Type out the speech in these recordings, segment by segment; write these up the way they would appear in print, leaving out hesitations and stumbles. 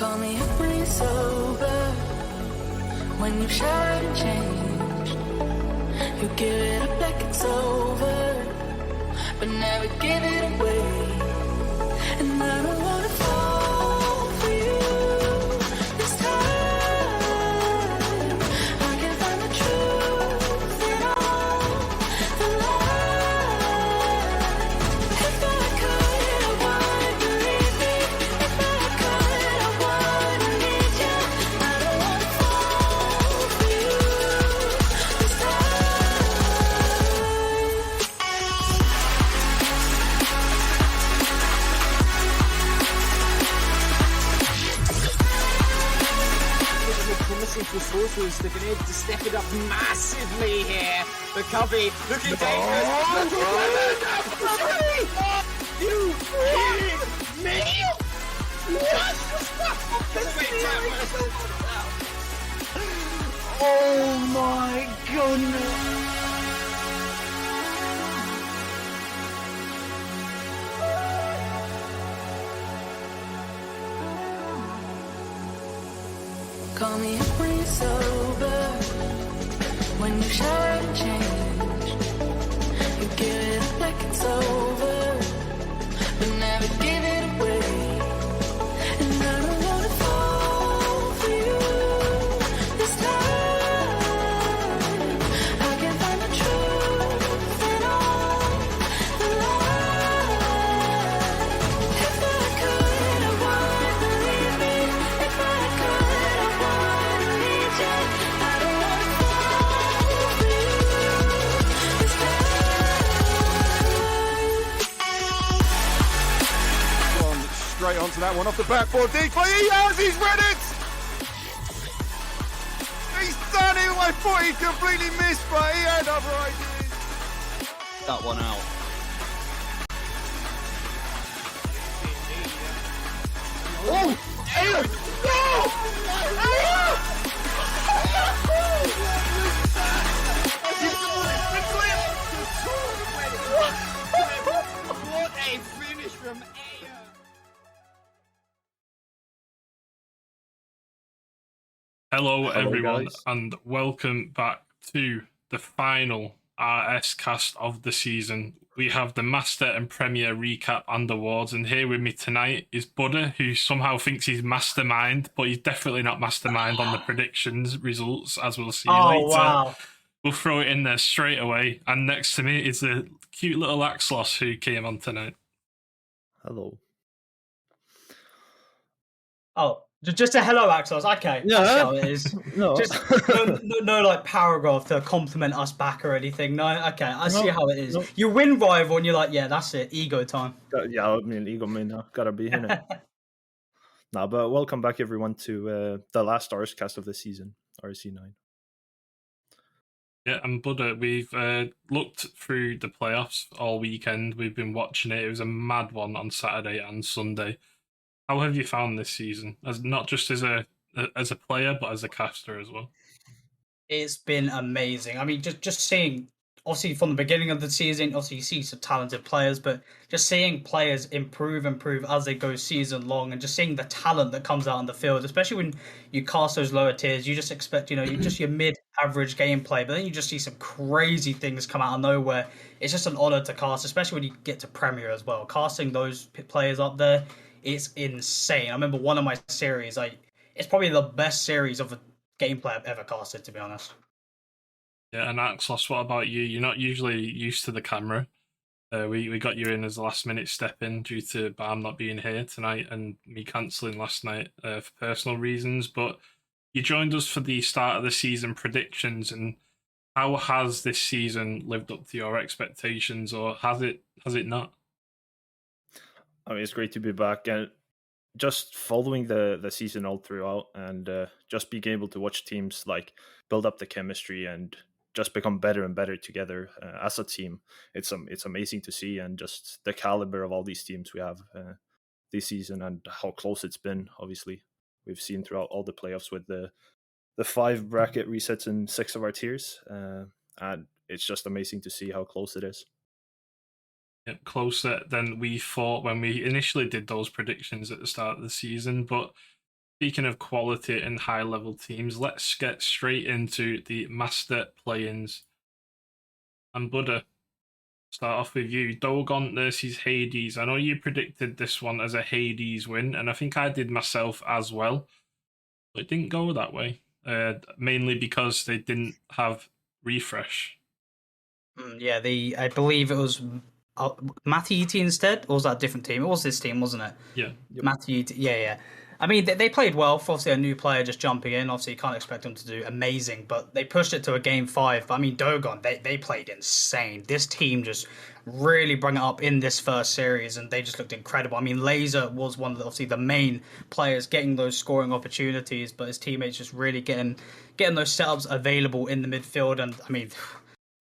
Call me up when you're sober, when you've showered and changed. You give it up like it's over, but never give it away. And I don't wanna fall for you this time. I can find the truth in all the lies. If I could, I would believe me. If I could, I wanna need you. I don't wanna fall for you this For socials, they're going to step it up massively here. The Covey looking dangerous. You kidding me? What? Oh my goodness. Call me up when you're sober, when you've showered and changed. You give it up like it's over, but never give it away. And I don't wanna fall for you this time. I can find the truth in all the lies. If I could, I would believe me. If I could, I wanna need you. I don't wanna fall for you this Gone straight onto that one off the backboard. Deep play. He has. He's read it. He's done it. I thought he completely missed, but he had other ideas. That one out. Oh, Aiden! What a finish from Aya! Hello everyone, guys. and welcome back to the final RSCast of the season. We have the Master and Premier recap and awards, and here with me tonight is Buddha, who somehow thinks he's mastermind, but he's definitely not mastermind on the predictions results, as we'll see later. Wow. We'll throw it in there straight away. And next to me is the cute little Axlos who came on tonight. Hello. Oh, just a hello, Axlos. Okay, Yeah. that's how it is. No. Just no like paragraph to compliment us back or anything. No, okay, I see how it is. no. You win rival, and you're like, yeah, that's it, ego time. Yeah, I mean, ego man, gotta be in it. No, but welcome back, everyone, to the last RSCast of the season, RSC9. Yeah, and Buddha, we've looked through the playoffs all weekend. We've been watching it. It was a mad one on Saturday and Sunday. How have you found this season, as not just as a player, but as a caster as well? It's been amazing. I mean, just seeing, obviously from the beginning of the season, obviously you see some talented players, but just seeing players improve as they go season long, and just seeing the talent that comes out on the field, especially when you cast those lower tiers, you just expect, you just your mid-average gameplay, but then you just see some crazy things come out of nowhere. It's just an honor to cast, especially when you get to Premier as well. Casting those players up there, it's insane. I remember one of my series, it's probably the best series of a gameplay I've ever casted, to be honest. Yeah, and Axlos, what about you? You're not usually used to the camera. We got you in as a last minute step in due to Bam not being here tonight and me cancelling last night for personal reasons. But you joined us for the start of the season predictions, and how has this season lived up to your expectations, or has it not? I mean, it's great to be back, and just following the season all throughout, and just being able to watch teams like build up the chemistry and just become better and better together as a team. It's amazing to see, and just the caliber of all these teams we have this season, and how close it's been. Obviously, we've seen throughout all the playoffs with the 5 bracket resets in 6 of our tiers, and it's just amazing to see how close it is. Yep, closer than we thought when we initially did those predictions at the start of the season. But speaking of quality and high level teams, let's get straight into the master play-ins. And Buddha, start off with you. Dogon versus Hades. I know you predicted this one as a Hades win, and I think I did myself as well. But it didn't go that way. Mainly because they didn't have refresh. Yeah, I believe it was Matty E.T. instead, or was that a different team? It was this team, wasn't it? Yeah. Matty E.T. Yeah. I mean, they played well for obviously a new player just jumping in. Obviously, you can't expect them to do amazing, but they pushed it to a game 5. I mean, Dogon, they played insane. This team just really brought it up in this first series, and they just looked incredible. I mean, Laser was one of obviously the main players getting those scoring opportunities, but his teammates just really getting those setups available in the midfield. And I mean,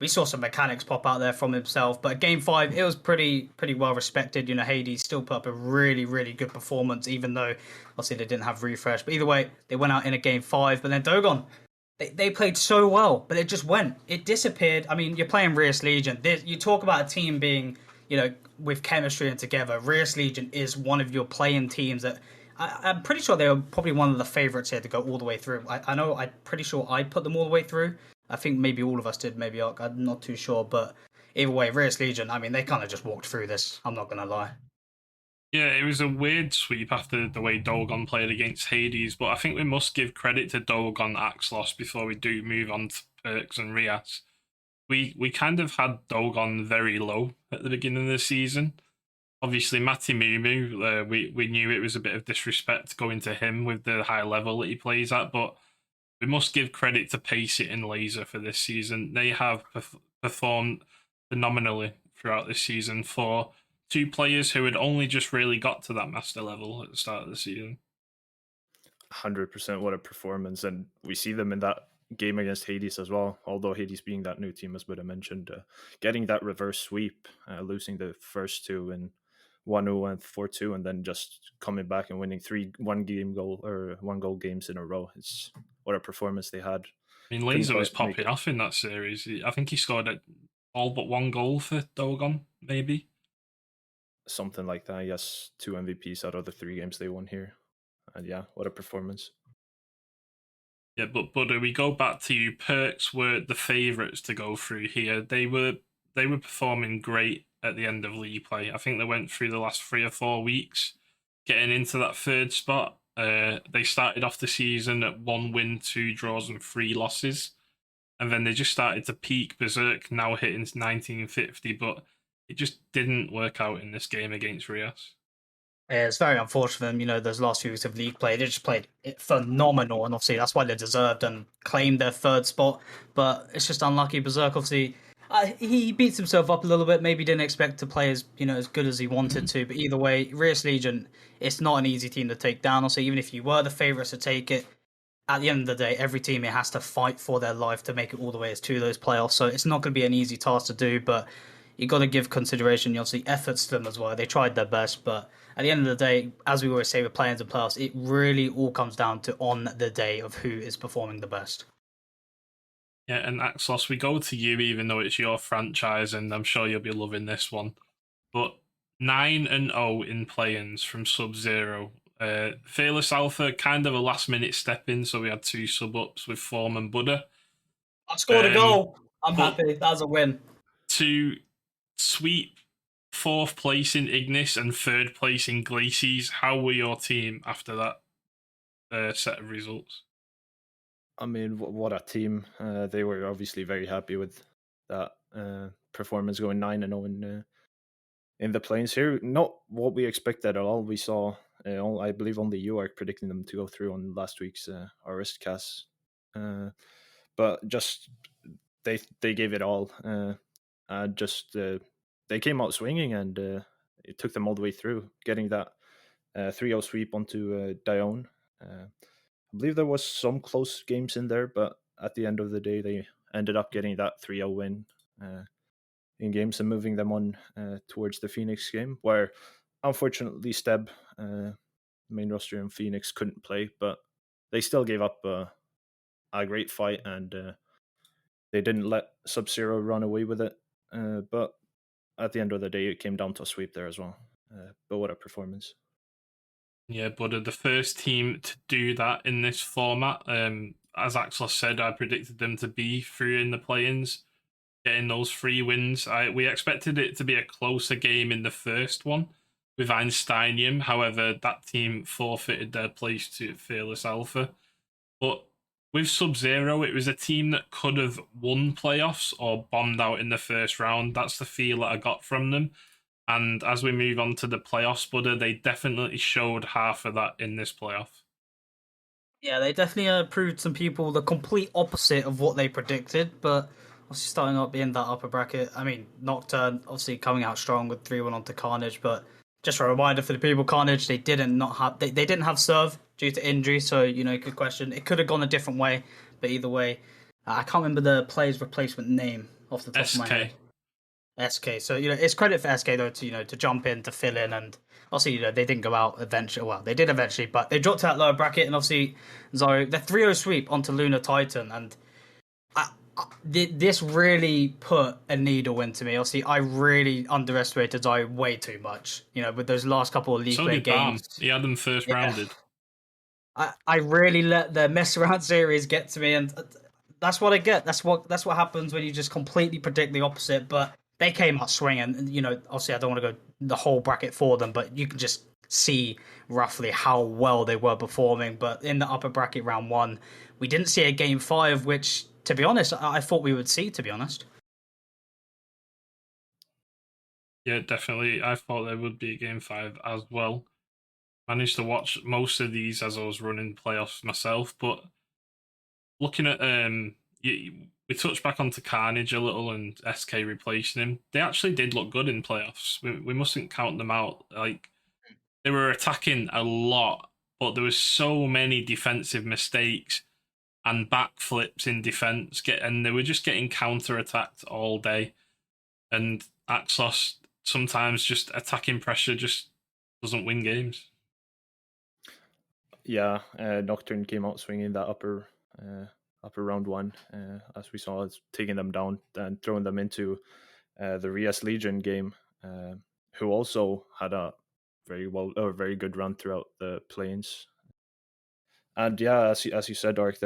we saw some mechanics pop out there from himself. But game 5, it was pretty well respected. You know, Hades still put up a really good performance, even though obviously they didn't have refresh. But either way, they went out in a game 5. But then Dogon, they played so well, but it just went. It disappeared. I mean, you're playing Rias Legion. You talk about a team being, you know, with chemistry and together. Rias Legion is one of your playing teams that I'm pretty sure they were probably one of the favorites here to go all the way through. I know I'm pretty sure I put them all the way through. I think maybe all of us did, maybe I'm not too sure. But either way, Rias Legion, I mean, they kind of just walked through this. I'm not going to lie. Yeah, it was a weird sweep after the way Dogon played against Hades, but I think we must give credit to Dogon Axlos before we do move on to Perks and Rias. We kind of had Dogon very low at the beginning of the season. Obviously, Matty Mumu, we knew it was a bit of disrespect going to him with the high level that he plays at, but we must give credit to Paceit and Laser for this season. They have performed phenomenally throughout this season for 2 players who had only just really got to that master level at the start of the season. 100%, what a performance. And we see them in that game against Hades as well, although Hades being that new team, as Buddha mentioned, getting that reverse sweep, losing the first 2 in 1-0 and 4-2, and then just coming back and winning 3 one-goal games in a row. It's what a performance they had. I mean, Laser was popping off in that series. I think he scored all but 1 goal for Dogon, maybe. Something like that, yes. 2 MVPs out of the 3 games they won here. And yeah, what a performance. Yeah, but we go back to you. Perks were the favourites to go through here. They were performing great at the end of league play. I think they went through the last 3 or 4 weeks getting into that 3rd spot. They started off the season at 1 win, 2 draws, and 3 losses. And then they just started to peak berserk, now hitting 1950, but it just didn't work out in this game against Rias. Yeah, it's very unfortunate for them. You know, those last few weeks of league play, they just played it phenomenal, and obviously that's why they deserved and claimed their 3rd spot. But it's just unlucky. Berserk, obviously, he beats himself up a little bit. Maybe didn't expect to play as good as he wanted to. But either way, Rias Legion, it's not an easy team to take down. Also, even if you were the favourites to take it, at the end of the day, every team here has to fight for their life to make it all the way to those playoffs. So it's not going to be an easy task to do, but you got to give consideration, obviously, efforts to them as well. They tried their best, but at the end of the day, as we always say with play-ins and playoffs, it really all comes down to on the day of who is performing the best. Yeah, and Axlos, we go to you, even though it's your franchise, and I'm sure you'll be loving this one. But 9-0 in play-ins from Sub-Zero. Fearless Alpha, kind of a last-minute step in, so we had 2 sub-ups with Form and Buddha. I scored a goal. I'm happy. That was a win. To sweep 4th place in Ignis and 3rd place in Glacies, how were your team after that set of results? I mean, what a team. They were obviously very happy with that performance, going 9-0 in the plains here. Not what we expected at all. We saw, I believe, only you are predicting them to go through on last week's RSCast. But just they gave it all. They came out swinging, and it took them all the way through, getting that 3-0 sweep onto Dione. I believe there was some close games in there, but at the end of the day, they ended up getting that 3-0 win in games and moving them on towards the Phoenix game, where unfortunately Steb, main roster in Phoenix, couldn't play, but they still gave up a great fight, and they didn't let Sub-Zero run away with it. But at the end of the day, it came down to a sweep there as well. But what a performance. Yeah, but the first team to do that in this format, as Axlos said, I predicted them to be through in the play-ins, getting those 3 wins. We expected it to be a closer game in the first one with Einsteinium. However, that team forfeited their place to Fearless Alpha. But with Sub-Zero, it was a team that could have won playoffs or bombed out in the first round. That's the feel that I got from them. And as we move on to the playoffs, Buddha, they definitely showed half of that in this playoff. Yeah, they definitely proved some people the complete opposite of what they predicted, but obviously starting up in that upper bracket. I mean, Nocturne obviously coming out strong with 3-1 onto Carnage, but just a reminder for the people, Carnage, they didn't have serve due to injury, so good question. It could have gone a different way, but either way, I can't remember the player's replacement name off the top of my head. SK. So it's credit for SK though to jump in to fill in, and obviously they didn't go out eventually. Well, they did eventually, but they dropped to that lower bracket, and obviously Zoro the 3-0 sweep onto Lunar Titan, and this really put a needle into me. Obviously, I really underestimated Zoro way too much. With those last couple of league play games, He had them first rounded. I really let the mess around series get to me, and that's what I get. That's what happens when you just completely predict the opposite. But they came out swinging. Obviously, I don't want to go the whole bracket for them, but you can just see roughly how well they were performing. But in the upper bracket round 1, we didn't see a game 5, which, to be honest, I thought we would see, to be honest. Yeah, definitely. I thought there would be a game 5 as well. Managed to watch most of these as I was running playoffs myself, but looking at we touched back onto Carnage a little and SK replacing him. They actually did look good in playoffs. We mustn't count them out. Like, they were attacking a lot, but there was so many defensive mistakes and backflips in defense, and they were just getting counter-attacked all day. And Axlos, sometimes just attacking pressure just doesn't win games. Yeah, Nocturne came out swinging that upper round 1, as we saw, as taking them down and throwing them into the RS Legion game, who also had a very good run throughout the plains. And yeah, as you said, Dark,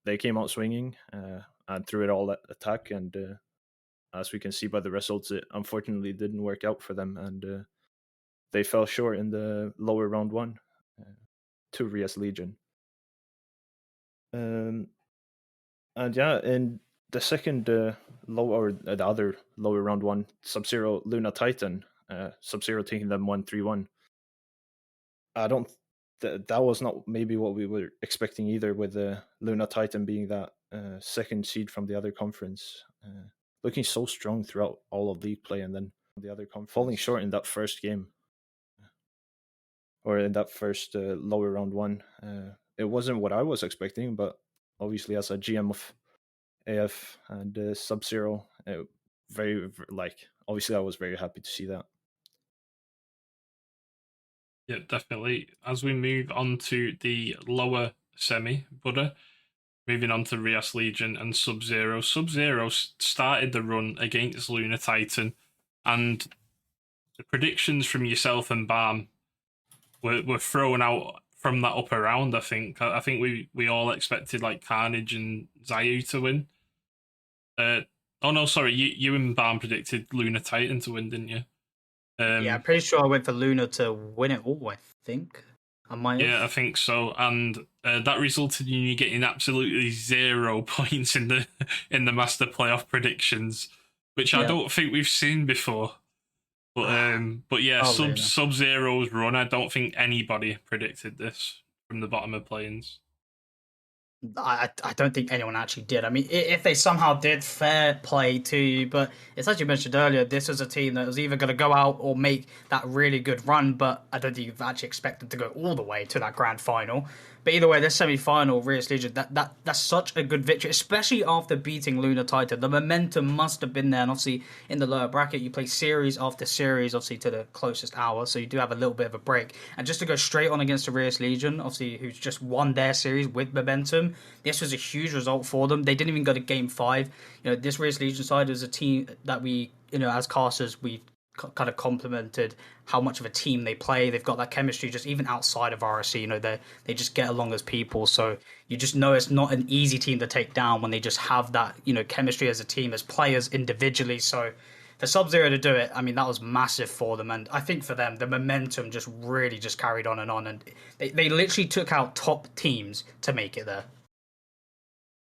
they came out swinging and threw it all at attack, and as we can see by the results, it unfortunately didn't work out for them, and they fell short in the lower round 1 to RS Legion. And yeah, in the second the other lower round 1, Sub-Zero Luna Titan, Sub-Zero taking them 1-3-1. I don't. That was not maybe what we were expecting either, with the Luna Titan being that second seed from the other conference, looking so strong throughout all of league play, and then the other conference falling short in that first game, or in that first lower round 1. It wasn't what I was expecting, but obviously as a GM of AF and Sub-Zero, obviously I was very happy to see that. Yeah, definitely. As we move on to the lower semi, Buddha, moving on to Rias Legion and Sub-Zero. Sub-Zero started the run against Lunar Titan, and the predictions from yourself and Barm were thrown out from that upper round. I think we all expected like Carnage and Zayu to win. Oh no, sorry, you and Barm predicted Lunar Titan to win, didn't you? Yeah, I'm pretty sure I went for Luna to win it all, I think. I might have. Yeah, I think so. And that resulted in you getting absolutely 0 points in the Master Playoff predictions, which I don't think we've seen before. But yeah, Sub-Zero's run, I don't think anybody predicted this from the bottom of play-ins. I don't think anyone actually did. I mean, if they somehow did, fair play to you. But it's as you mentioned earlier, this was a team that was either going to go out or make that really good run. But I don't think you've actually expected to go all the way to that grand final. But either way, this semi-final, Rias Legion, that's such a good victory, especially after beating Lunar Titan. The momentum must have been there. And obviously, in the lower bracket, you play series after series, obviously, to the closest hour. So you do have a little bit of a break. And just to go straight on against the Rias Legion, obviously, who's just won their series with momentum, this was a huge result for them. They didn't even go to game 5. This Rias Legion side was a team that we, as casters, we kind of complemented how much of a team they play. They've got that chemistry just even outside of RSC. They just get along as people. So you just know it's not an easy team to take down when they just have that chemistry as a team, as players individually. So for Sub-Zero to do it, I mean, that was massive for them. And I think for them, the momentum just really just carried on. And they literally took out top teams to make it there.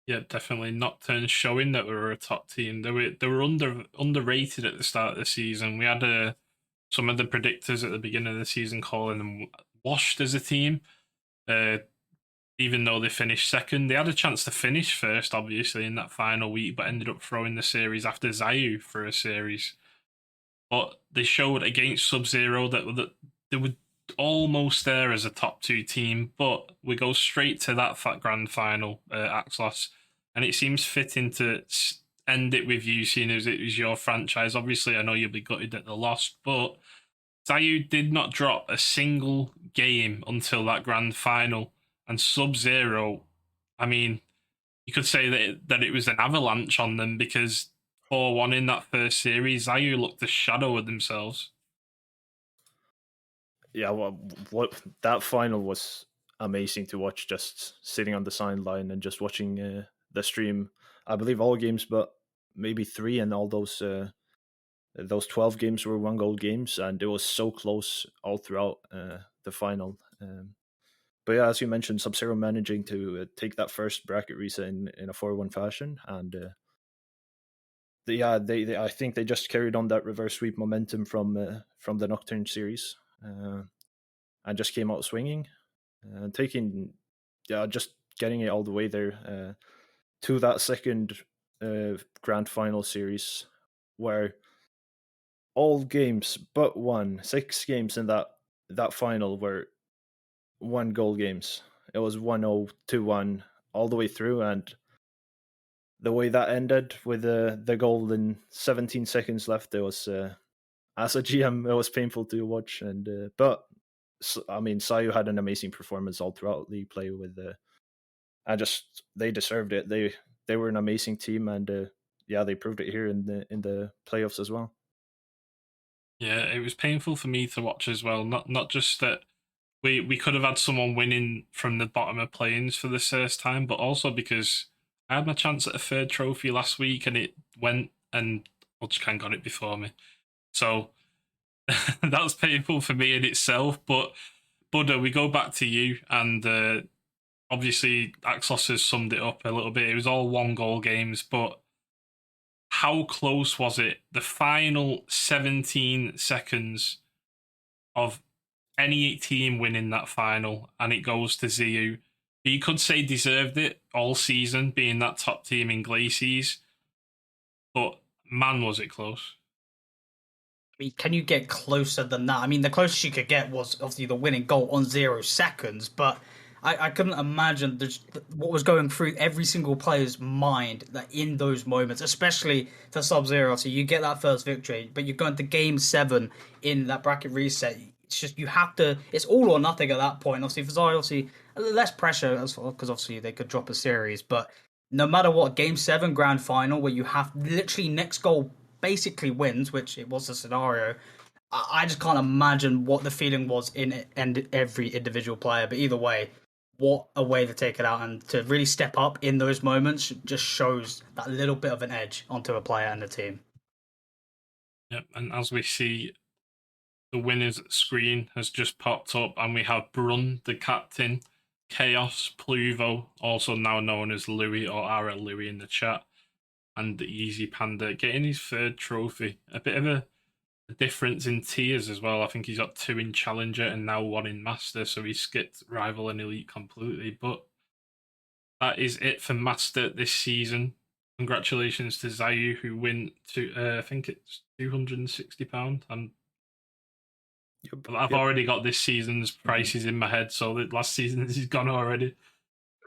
Yeah, definitely. Nocturne showing that we were a top team. They were underrated at the start of the season. We had some of the predictors at the beginning of the season calling them washed as a team. Even though they finished second, they had a chance to finish first, obviously, in that final week, but ended up throwing the series after ZYU for a series. But they showed against Sub-Zero that they were almost there as a top 2 team, but we go straight to that grand final, Axlos, and it seems fitting to end it with you, seeing as it was your franchise. Obviously, I know you'll be gutted at the loss, but ZYU did not drop a single game until that grand final. And Sub-Zero, I mean, you could say that it was an avalanche on them, because 4-1 in that first series, ZYU looked a shadow of themselves. Yeah, well, what that final was amazing to watch, just sitting on the sideline and just watching the stream. I believe all games, but maybe 3, and all those 12 games were 1-goal games, and it was so close all throughout the final. But yeah, as you mentioned, Sub-Zero managing to take that first bracket reset in a 4-1 fashion, and they I think they just carried on that reverse sweep momentum from the Nocturne series, and just came out swinging, just getting it all the way there to that second grand final series, where all games but one, 6 games in that final were 1-goal games. It was 1-0, 2-1 all the way through, and the way that ended with the goal in 17 seconds left, it was as a GM, it was painful to watch. And but I mean, ZYU had an amazing performance all throughout league play with they deserved it. They were an amazing team, and they proved it here in the playoffs as well. Yeah, it was painful for me to watch as well. Not just that we could have had someone winning from the bottom of play-ins for the first time, but also because I had my chance at a 3rd trophy last week, and it went, and Ultracan got it before me. So that was painful for me in itself. But Buddha, we go back to you, and obviously Axlos has summed it up a little bit. It was all 1-goal games, but how close was it? The final 17 seconds of any team winning that final, and it goes to ZYU, who you could say deserved it all season, being that top team in Glacies. But man, was it close. I mean, can you get closer than that? I mean, the closest you could get was obviously the winning goal on 0 seconds, but I couldn't imagine what was going through every single player's mind in those moments, especially for Sub-Zero. So you get that first victory, but you're going to Game 7 in that bracket reset. It's just, you have to, it's all or nothing at that point. Obviously, for ZYU, obviously, less pressure, because obviously they could drop a series, but no matter what, Game 7 grand final, where you have literally next goal basically wins, which it was the scenario, I just can't imagine what the feeling was in it and every individual player. But either way, what a way to take it out, and to really step up in those moments just shows that little bit of an edge onto a player and a team. Yep, and as we see, the winners screen has just popped up, and we have Brun, the captain, Chaos, Pluvo, also now known as Louis or RL Louis in the chat, and the Easy Panda getting his 3rd trophy. A bit of a difference in tiers as well. I think he's got 2 in Challenger and now 1 in Master, so he skipped Rival and Elite completely. But that is it for Master this season. Congratulations to ZYU, who win to I think it's £260. And I've already got this season's prices in my head, so the last season is gone already.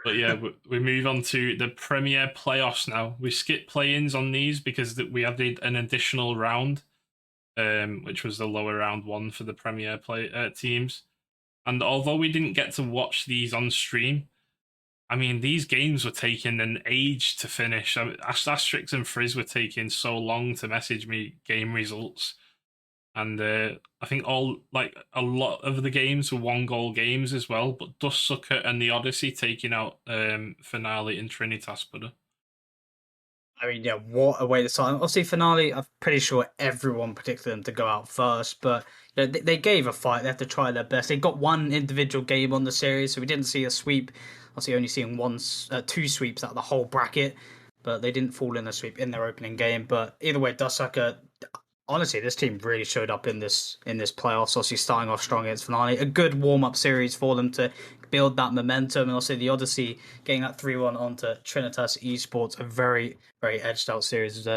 But yeah, we move on to the Premier playoffs now. We skipped play-ins on these because we added an additional round, which was the lower round 1 for the Premier teams. And although we didn't get to watch these on stream, I mean, these games were taking an age to finish. Asterix and Frizz were taking so long to message me game results. And I think a lot of the games were 1-goal games as well. But Dustsucker and the Odyssey taking out Finale and Trinitas Butter. I mean, yeah, what a way to start. Obviously, Finale, I'm pretty sure everyone predicted them to go out first, but they gave a fight. They had to try their best. They got one individual game on the series, so we didn't see a sweep. Obviously, only seeing two sweeps out of the whole bracket, but they didn't fall in a sweep in their opening game. But either way, Dustsucker, honestly, this team really showed up in this playoffs. Obviously, starting off strong against Finale, a good warm up series for them to build that momentum, and also the Odyssey getting that 3-1 onto Trinitas Esports, a very very edged out series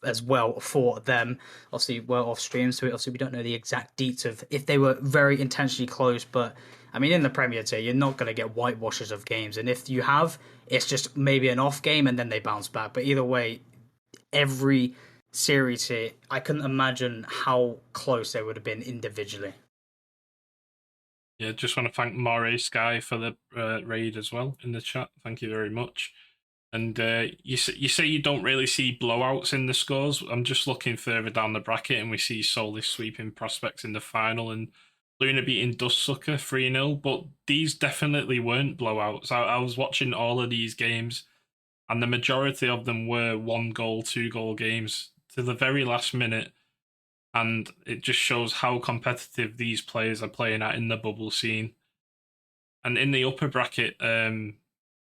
as well for them. Obviously, we're off stream, so obviously we don't know the exact deets of if they were very intentionally close, but I mean, in the Premier Tier, you're not going to get whitewashes of games, and if you have, it's just maybe an off game and then they bounce back. But either way, every series here, I couldn't imagine how close they would have been individually. Yeah, just want to thank Moray Sky for the raid as well in the chat. Thank you very much. And you say you don't really see blowouts in the scores. I'm just looking further down the bracket, and we see Solis sweeping Prospects in the final and Luna beating Dustsucker 3-0. But these definitely weren't blowouts. I was watching all of these games, and the majority of them were 1-goal, 2-goal games to the very last minute. And it just shows how competitive these players are playing at in the bubble scene. And in the upper bracket,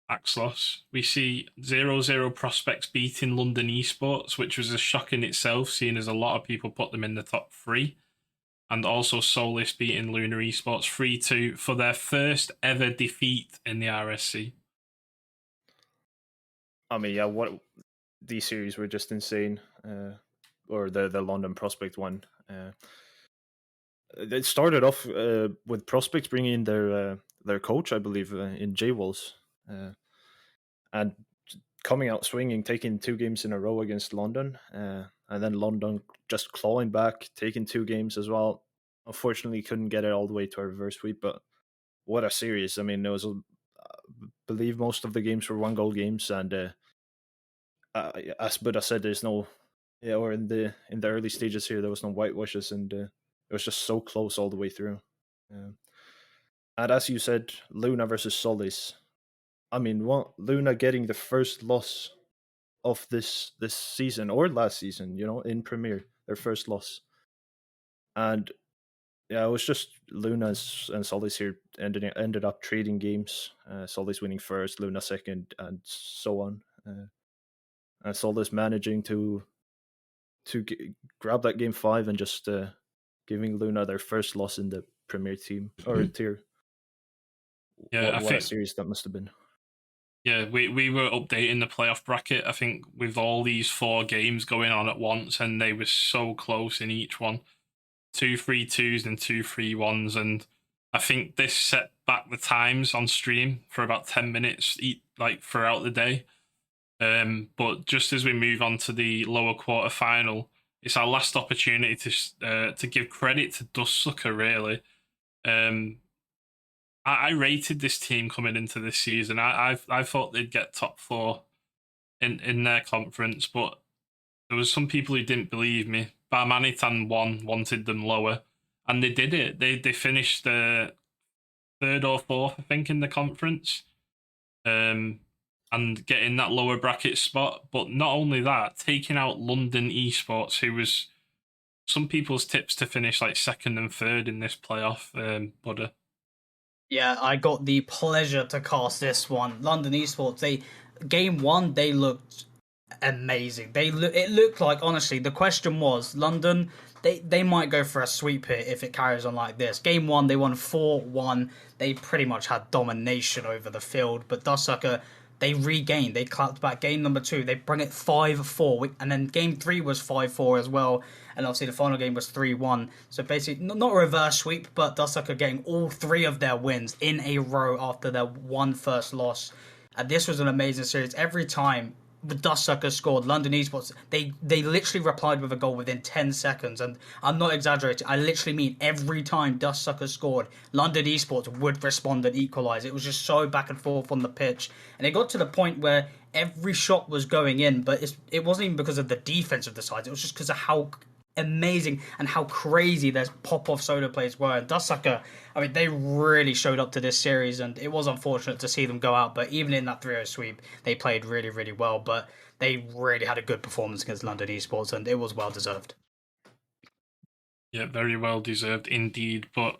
Axlos, we see 0-0 Prospects beating London Esports, which was a shock in itself, seeing as a lot of people put them in the top 3. And also Solis beating Lunar Esports 3-2 for their first ever defeat in the RSC. I mean, yeah, these series were just insane. Or the London Prospect one. It started off with Prospects bringing in their coach, I believe, in J-Walls. And coming out swinging, taking 2 games in a row against London. And then London just clawing back, taking 2 games as well. Unfortunately, couldn't get it all the way to a reverse sweep, but what a series. I mean, it was, I believe most of the games were 1-goal games, and as Buddha said, there's no... Yeah, or in the early stages here, there was no whitewashes, and it was just so close all the way through. And as you said, Luna versus Solis. I mean, Luna getting the first loss of this season or last season, in Premier, their first loss. And yeah, it was just Luna and Solis here ended up trading games. Solis winning first, Luna second, and so on. And Solis managing to grab that game 5 and just giving Luna their first loss in the Premier team or tier. Yeah, what a series that must have been. Yeah, we were updating the playoff bracket, I think, with all these 4 games going on at once, and they were so close in each one. 2 3-2s and 2 3-1s, and I think this set back the times on stream for about 10 minutes throughout the day. But just as we move on to the lower quarter final, it's our last opportunity to give credit to Dustsucker, really. I rated this team coming into this season. I thought they'd get top 4 in their conference, but there was some people who didn't believe me. Barmanitan wanted them lower, and they did it. They finished 3rd or 4th, I think, in the conference. And getting that lower bracket spot. But not only that, taking out London Esports, who was some people's tips to finish 2nd and 3rd in this playoff, Buddha. Yeah, I got the pleasure to cast this one. London Esports, game 1, they looked amazing. It looked like, honestly, the question was, London, they might go for a sweep here if it carries on like this. Game 1, they won 4-1. They pretty much had domination over the field, but Dustsucker, they regained. They clapped back. Game number 2, they bring it 5-4. And then game 3 was 5-4 as well. And obviously the final game was 3-1. So basically, not a reverse sweep, but Dustsucker getting all 3 of their wins in a row after their one first loss. And this was an amazing series. Every time the Dustsucker scored, London Esports, they literally replied with a goal within 10 seconds. And I'm not exaggerating. I literally mean every time Dustsucker scored, London Esports would respond and equalise. It was just so back and forth on the pitch. And it got to the point where every shot was going in, but it wasn't even because of the defense of the sides. It was just because of how amazing, and how crazy their pop-off solo plays were. And Dustsucker, I mean, they really showed up to this series, and it was unfortunate to see them go out, but even in that 3-0 sweep, they played really, really well, but they really had a good performance against London Esports, and it was well-deserved. Yeah, very well deserved indeed. But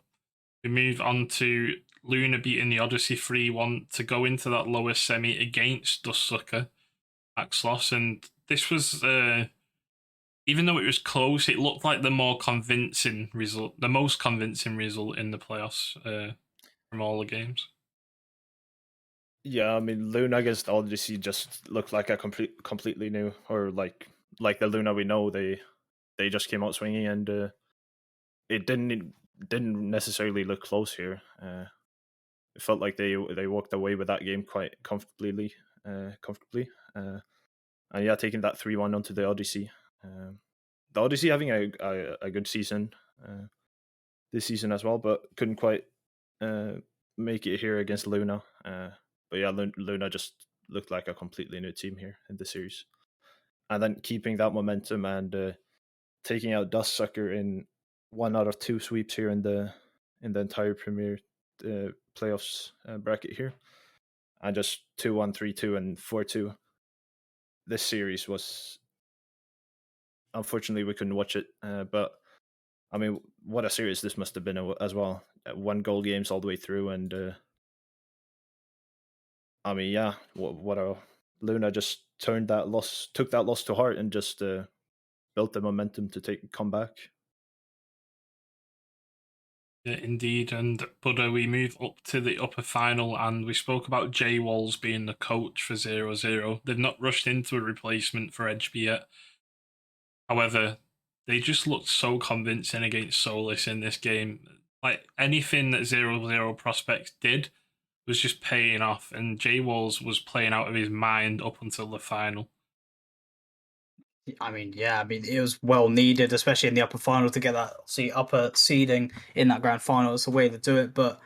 we move on to Luna beating the Odyssey 3-1 to go into that lower semi against Dustsucker, Axlos. And this was, even though it was close, it looked like the most convincing result in the playoffs from all the games. Yeah, I mean, Luna against Odyssey just looked like a completely new, or like the Luna we know. They just came out swinging, and it didn't necessarily look close here. It felt like they walked away with that game quite comfortably. And yeah, taking that 3-1 onto the Odyssey. The Odyssey having a good season this season as well, but couldn't quite make it here against Luna. But yeah, Luna just looked like a completely new team here in the series. And then keeping that momentum and taking out Dustsucker in 1 out of 2 sweeps here in the entire Premier playoffs bracket here. And just 2-1, 3-2, and 4-2. This series was... Unfortunately, we couldn't watch it, but I mean, what a series this must have been as well. 1-goal games all the way through, and I mean, yeah, what a Luna just took that loss to heart and just built the momentum to come back. Yeah, indeed. But we move up to the upper final, and we spoke about Jay Walls being the coach for 0-0. They've not rushed into a replacement for Edgeby yet. However, they just looked so convincing against Solus in this game. Like, anything that 0-0 Prospects did was just paying off, and Jay Walls was playing out of his mind up until the final. I mean, yeah, it was well needed, especially in the upper final, to get that upper seeding in that grand final. It's the way to do it. But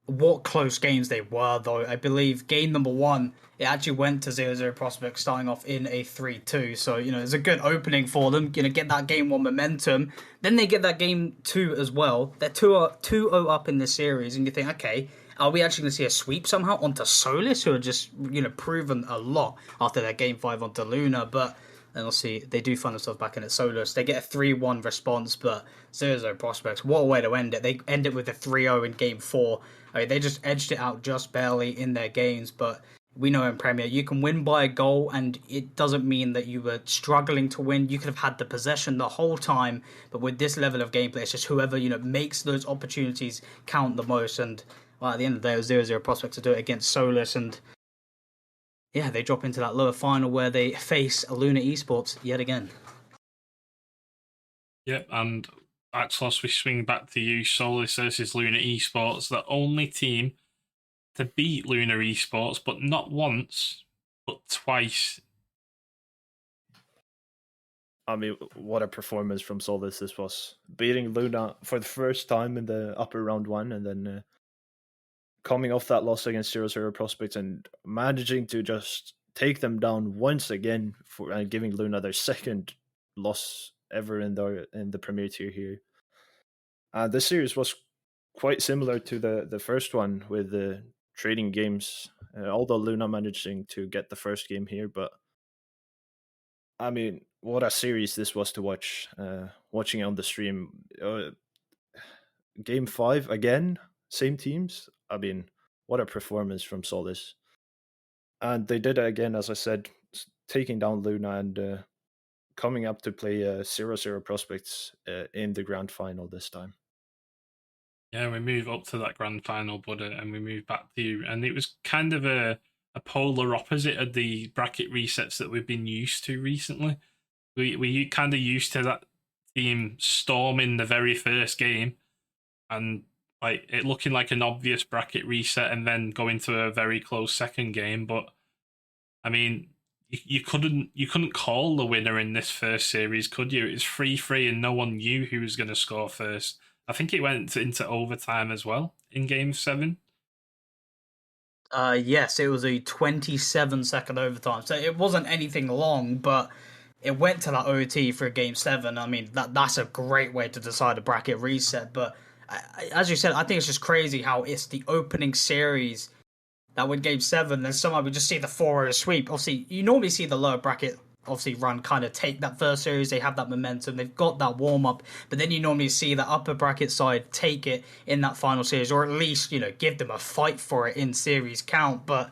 what close games they were, though. I believe game number 1, it actually went to 0-0 Prospects, starting off in a 3-2. So, it's a good opening for them. Get that game 1 momentum. Then they get that game 2 as well. They're 2-0 up in this series, and you think, okay, are we actually going to see a sweep somehow onto Solus, who are just, proven a lot after their game 5 onto Luna? But then we'll see, they do find themselves back in at Solus. They get a 3-1 response, but 0-0 Prospects, what a way to end it. They end it with a 3-0 in game 4. I mean, they just edged it out just barely in their games, but we know in Premier, you can win by a goal, and it doesn't mean that you were struggling to win. You could have had the possession the whole time, but with this level of gameplay, it's just whoever, makes those opportunities count the most. And well, at the end of the day, it was 0-0 Prospects to do it against Solus, and yeah, they drop into that lower final where they face Luna Esports yet again. Yep, and Axlos, we swing back to you. Solus versus Luna Esports, the only team to beat Luna Esports, but not once, but twice. I mean, what a performance from Solus this was. Beating Luna for the first time in the upper round 1, and then coming off that loss against 0-0 Prospects and managing to just take them down once again for giving Luna their second loss ever in the Premier Tier here. This series was quite similar to the first one, with the trading games, although Luna managing to get the first game here. But I mean, what a series this was to watch. Watching it on the stream, game 5 again, same teams. I mean, what a performance from Solus. And they did it again, as I said, taking down Luna and coming up to play 0-0 Prospects in the grand final this time. Yeah, we move up to that grand final, but and we move back to you. And it was kind of a polar opposite of the bracket resets that we've been used to recently. We kind of used to that team storming the very first game and like it looking like an obvious bracket reset and then going to a very close second game. But I mean, you couldn't call the winner in this first series, could you? It was 3-3 and no one knew who was going to score first. I think it went into overtime as well in game 7. Yes, it was a 27-second overtime, so it wasn't anything long, but it went to that OT for Game 7. I mean, that's a great way to decide a bracket reset. But as you said, I think it's just crazy how it's the opening series that win Game 7, then somehow we just see the 4-0 sweep. Obviously, you normally see the lower bracket obviously run kind of take that first series. They have that momentum. They've got that warm-up. But then you normally see the upper bracket side take it in that final series, or at least, give them a fight for it in series count. But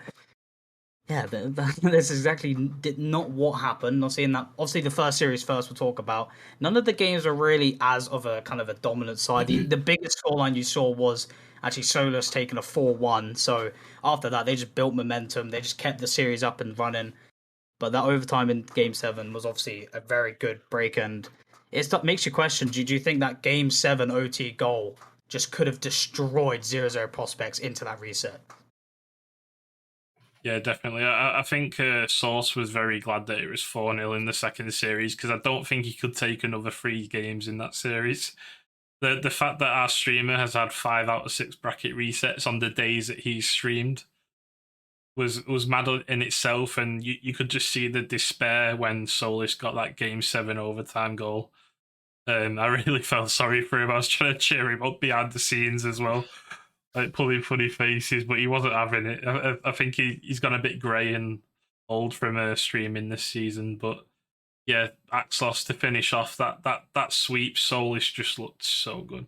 yeah, that's exactly not what happened. Obviously the first series first we'll talk about. None of the games are really as of a kind of a dominant side. The biggest scoreline you saw was actually Solus taking a 4-1. So after that, they just built momentum. They just kept the series up and running. But that overtime in Game 7 was obviously a very good break. And it makes you question, do you think that Game 7 OT goal just could have destroyed 0-0 prospects into that reset? Yeah, definitely. I think Source was very glad that it was 4-0 in the second series, because I don't think he could take another 3 games in that series. The fact that our streamer has had 5 out of 6 bracket resets on the days that he's streamed was mad in itself, and you could just see the despair when Solis got that Game 7 overtime goal. I really felt sorry for him. I was trying to cheer him up behind the scenes as well, like pulling funny faces, but he wasn't having it. I think he's gone a bit grey and old from streaming this season. But yeah, Axlos to finish off that sweep. Solis just looked so good.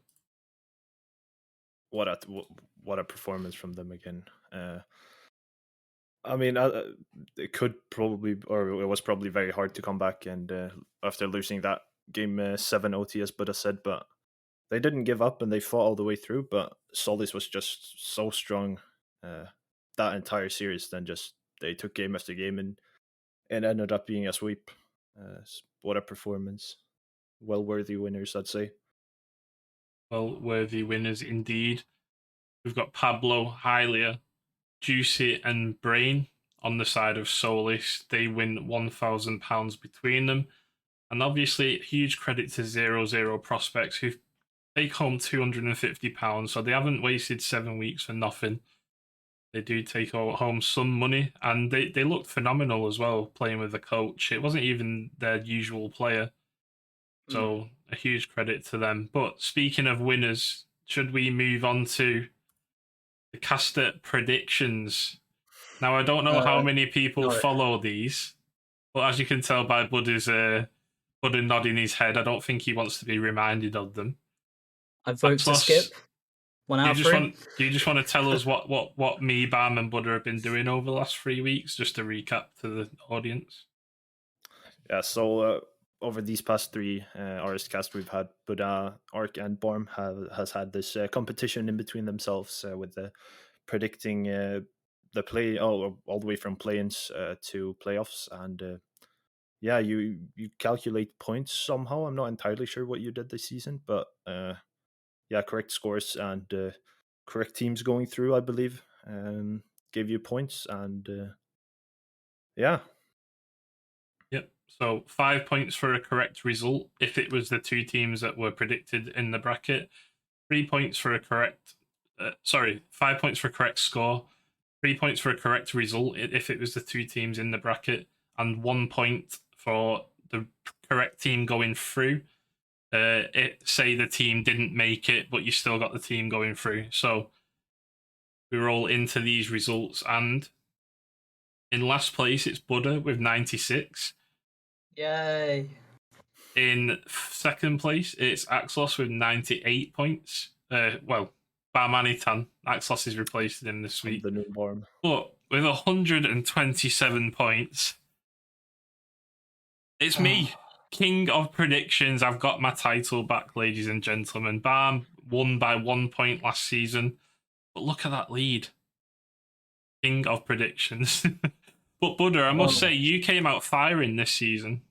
What a performance from them again. I mean, it could probably, or it was probably very hard to come back, and after losing that Game 7 OT, as Buddha said, but they didn't give up and they fought all the way through. But Solis was just so strong that entire series. Then just they took game after game, and it ended up being a sweep. What a performance! Well worthy winners, I'd say. Well worthy winners indeed. We've got Pablo, Hylia, Juicy, and Brain on the side of Solis. They win £1,000 between them. And obviously, huge credit to 0-0 prospects who take home £250. So they haven't wasted 7 weeks for nothing. They do take home some money, and they looked phenomenal as well playing with the coach. It wasn't even their usual player. So a huge credit to them. But speaking of winners, should we move on to the caster predictions? Now, I don't know how many people follow these, but as you can tell by Buddha nodding his head, I don't think he wants to be reminded of them. I vote to skip. Do you just want to tell us what me, Bam, and Buddha have been doing over the last 3 weeks, just to recap to the audience? Yeah, so over these past 3 RSCast, we've had Buddha, Ark, and Borm has had this competition in between themselves with predicting the play all the way from play-ins to playoffs, and yeah, you calculate points somehow. I'm not entirely sure what you did this season, but yeah, correct scores and correct teams going through, I believe, gave you points, and yeah. Yep. So 5 points for a correct result if it was the 2 teams that were predicted in the bracket. 3 points for a correct. 5 points for a correct score. 3 points for a correct result if it was the 2 teams in the bracket, and 1 point for the correct team going through. Say the team didn't make it, but you still got the team going through. So we roll into these results, and in last place it's Buddha with 96. Yay! In second place it's Axlos with 98 points. Barmanitan. Axlos is replacing him this week. The new Borm. But with 127 points, it's me, king of predictions. I've got my title back, ladies and gentlemen. Barm won by 1 point last season, but look at that lead. King of predictions. But Buddha, I must say, you came out firing this season.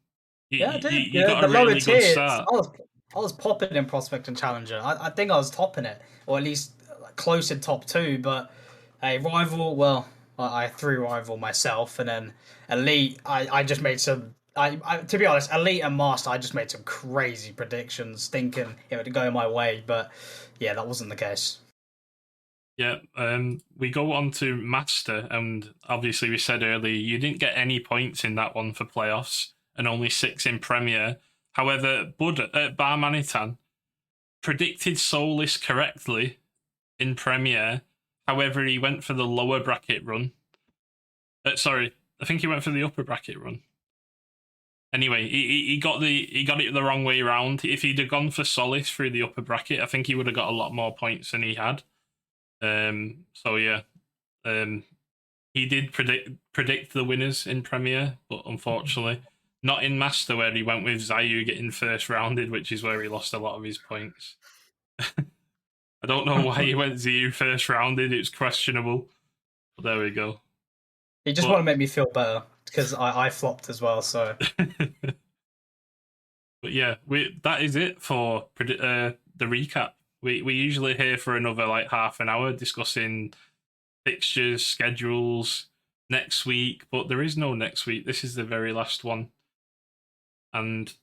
Yeah, I did. You got a really good start. I was popping in Prospect and Challenger. I think I was topping it, or at least close in top 2. But a rival, well, I threw rival myself, and then Elite. I just made some. To be honest, Elite and Master, I just made some crazy predictions, thinking it would go my way. But yeah, that wasn't the case. Yeah, we go on to Master, and obviously we said earlier you didn't get any points in that one for playoffs, and only 6 in Premier. However, Barmanitan predicted Solis correctly in Premier. However, he went for the lower bracket run. Sorry, I think he went for the upper bracket run. Anyway, he got it the wrong way around. If he'd have gone for Solis through the upper bracket, I think he would have got a lot more points than he had. So yeah, he did predict the winners in Premier, but unfortunately, not in Master, where he went with Zayu getting first rounded, which is where he lost a lot of his points. I don't know why he went Zayu first rounded. It's questionable. But there we go. He just want to make me feel better because I flopped as well. So, but yeah, that is it for the recap. We usually here for another like half an hour discussing fixtures, schedules next week, but there is no next week. This is the very last one, and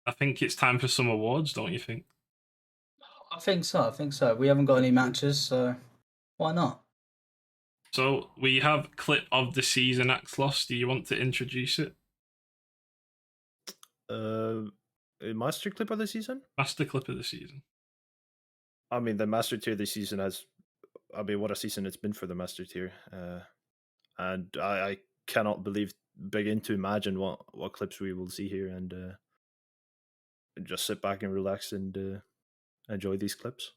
I think it's time for some awards, don't you think? I think so. We haven't got any matches, so why not? So we have clip of the season, Axlos. Do you want to introduce it? A master clip of the season? Master clip of the season. I mean, the master tier this season what a season it's been for the master tier. And I cannot begin to imagine what clips we will see here, and just sit back and relax and enjoy these clips.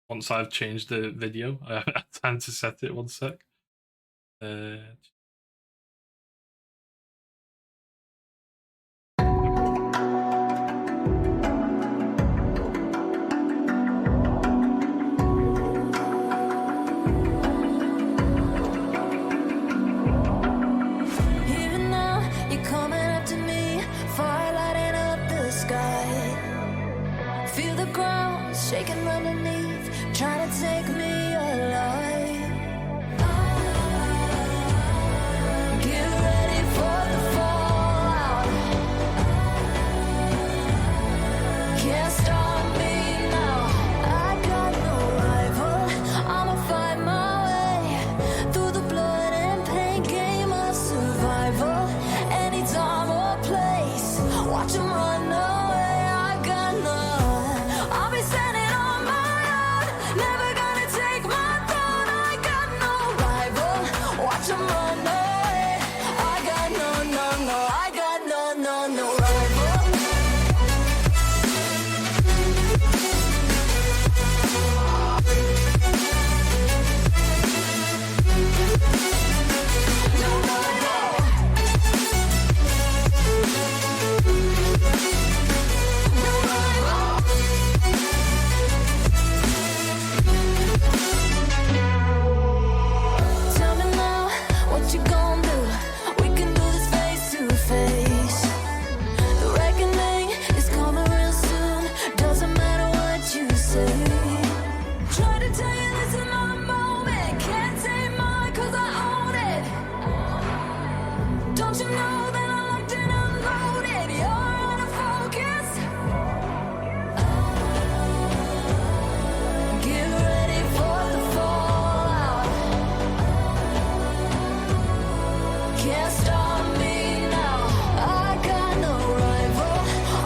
Once I've changed the video, I have time to set it. 1 sec. Even now, you're coming up to me, fire lighting up the sky. Feel the ground shaking underneath, trying to take me alive. Get ready for the fallout. Can't stop me now. I got no rival. I'ma fight my way through the blood and pain game of survival. Any time or place, watch 'em run away. I got none. I'll be standing on my own, never gonna take my throne. I got no rival. Watch 'em run away. I got no. I got no rival. Tell me now, what you gonna do? We can do this face to face. The reckoning is coming real soon. Doesn't matter what you say. Try to tell you this is my moment. Can't take mine 'cause I own it. Don't you know that I'm locked and unloaded? You're out of focus. Get ready for the fallout. Can't stop me now. I got no rival.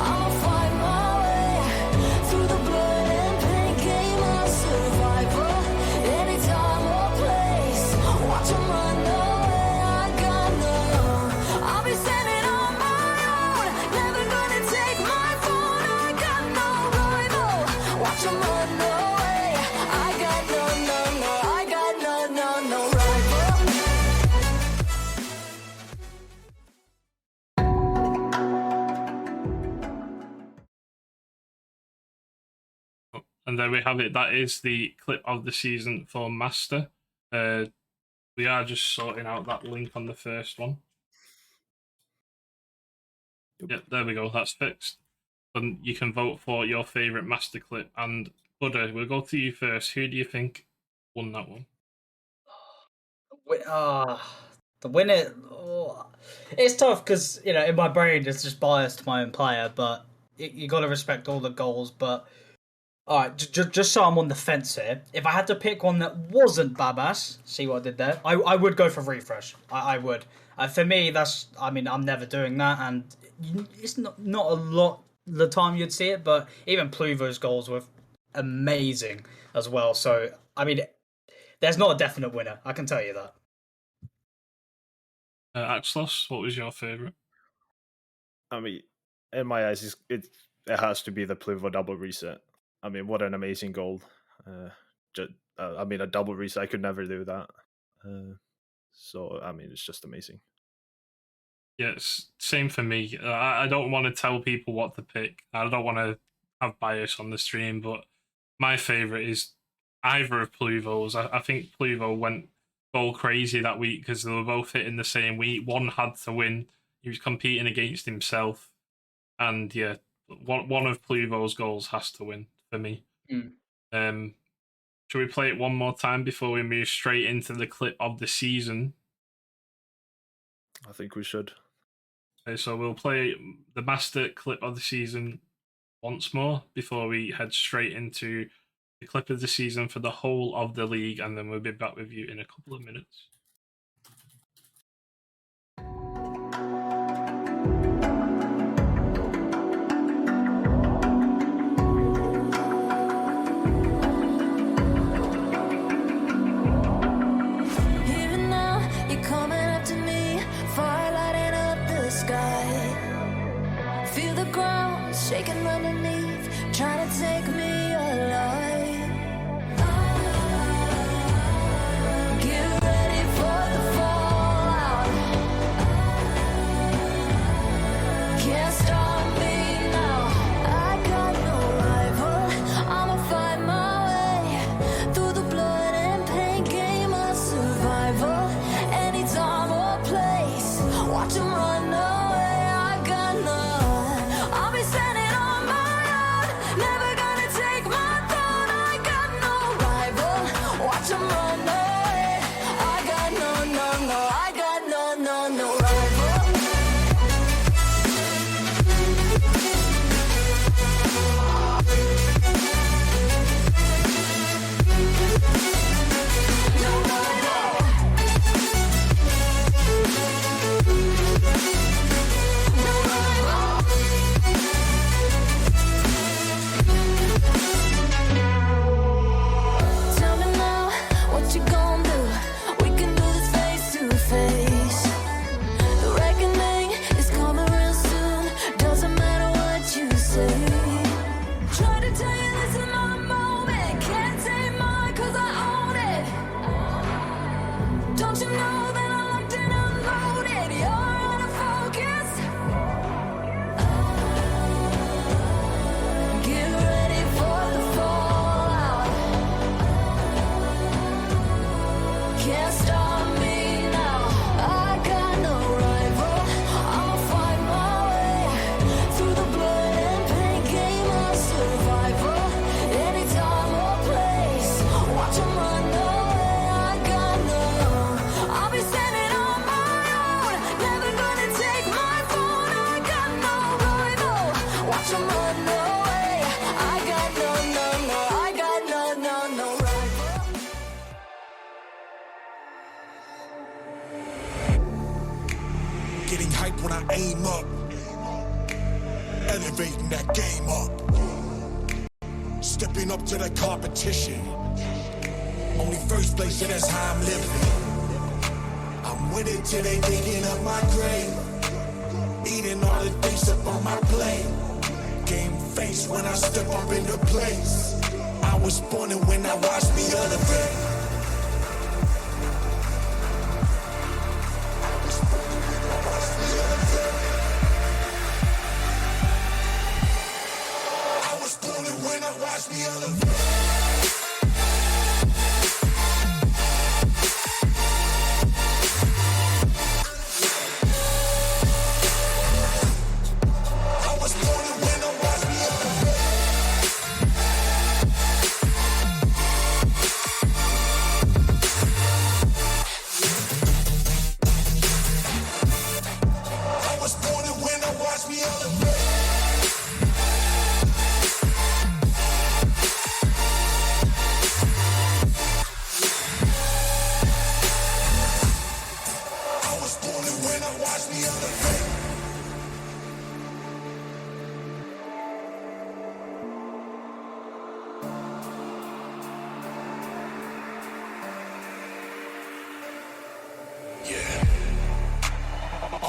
I'll fight my way through the blood and pain game of survival. Any time or place, watch 'em run away. I got no. I'll be standing on my own, never gonna take my phone. I got no rival. Watch 'em run away. I got no. I got no rival. And there we have it. That is the clip of the season for Master. We are just sorting out that link on the first one. Yep, there we go. That's fixed. And you can vote for your favourite Master clip. And Buddha, we'll go to you first. Who do you think won that one? The winner. It's tough because in my brain it's just biased to my own player, but you got to respect all the goals. But All right, just so I'm on the fence here, if I had to pick one that wasn't Babas, see what I did there? I would go for refresh. I would. For me, I'm never doing that, and it's not a lot the time you'd see it, but even Pluvo's goals were amazing as well. So, I mean, there's not a definite winner, I can tell you that. Axlos, what was your favourite? I mean, in my eyes, it has to be the Pluvo double reset. I mean, what an amazing goal. A double reset, I could never do that. So, I mean, it's just amazing. Yeah, it's same for me. I don't want to tell people what to pick. I don't want to have bias on the stream, but my favourite is either of Pluvo's. I think Pluvo went goal crazy that week because they were both hitting the same week. One had to win. He was competing against himself. And yeah, one of Pluvo's goals has to win for me. Should we play it one more time before we move straight into the clip of the season? I think we should. Okay, so we'll play the master clip of the season once more before we head straight into the clip of the season for the whole of the league, and then we'll be back with you in a couple of minutes. Even now, you're coming up to me, fire lighting up the sky. Feel the ground shaking underneath, trying to take me alive. Get ready for the fallout. Can't stop me now. I got no rival. I'ma find my way through the blood and pain game of survival. Any time or place, watch 'em run away. I got none. I'll be standing on my own, never gonna take my throne. I got no rival. Watch 'em run away. I got no. I got no rival. Tell me now, what you gonna do? We can do this face to face. The reckoning is coming real soon. Doesn't matter what you say. Try to tell you this is my moment. Can't take mine 'cause I own it. Don't you know that I'm locked and unloaded? You're out of focus. Get ready for the fallout. Can't stop me now. I got no rival. I'll find my way through the blood and pain game of survival. Any time or place, watch 'em run away. I got no. I'll be standing on my own, never gonna take my throne. I got no rival. Watch 'em run away. I got no. I got no rival. Getting hype when I aim up, elevating that game up, stepping up to the competition. Only first place, and that's how I'm living. I'm with it till they digging up my grave, eating all the things up on my plate. Game face when I step up into place. I was born and when I watched me elevate. I was born and when I watched me elevate. I was born and when I watched me elevate. I was born and when I watched me elevate.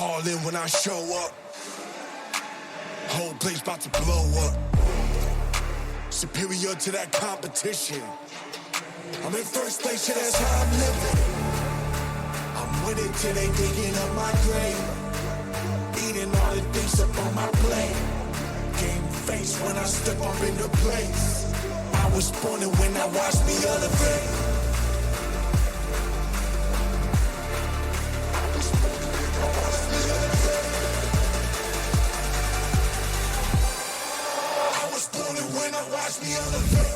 all in when I show up. Whole place about to blow up. Superior to that competition. I'm in first place, yeah, that's how I'm living. I'm with it till they digging up my grave. Eating all the things up on my plate. Game face when I step up into place. I was born and when I watched me elevate. I was born and when I watched me elevate.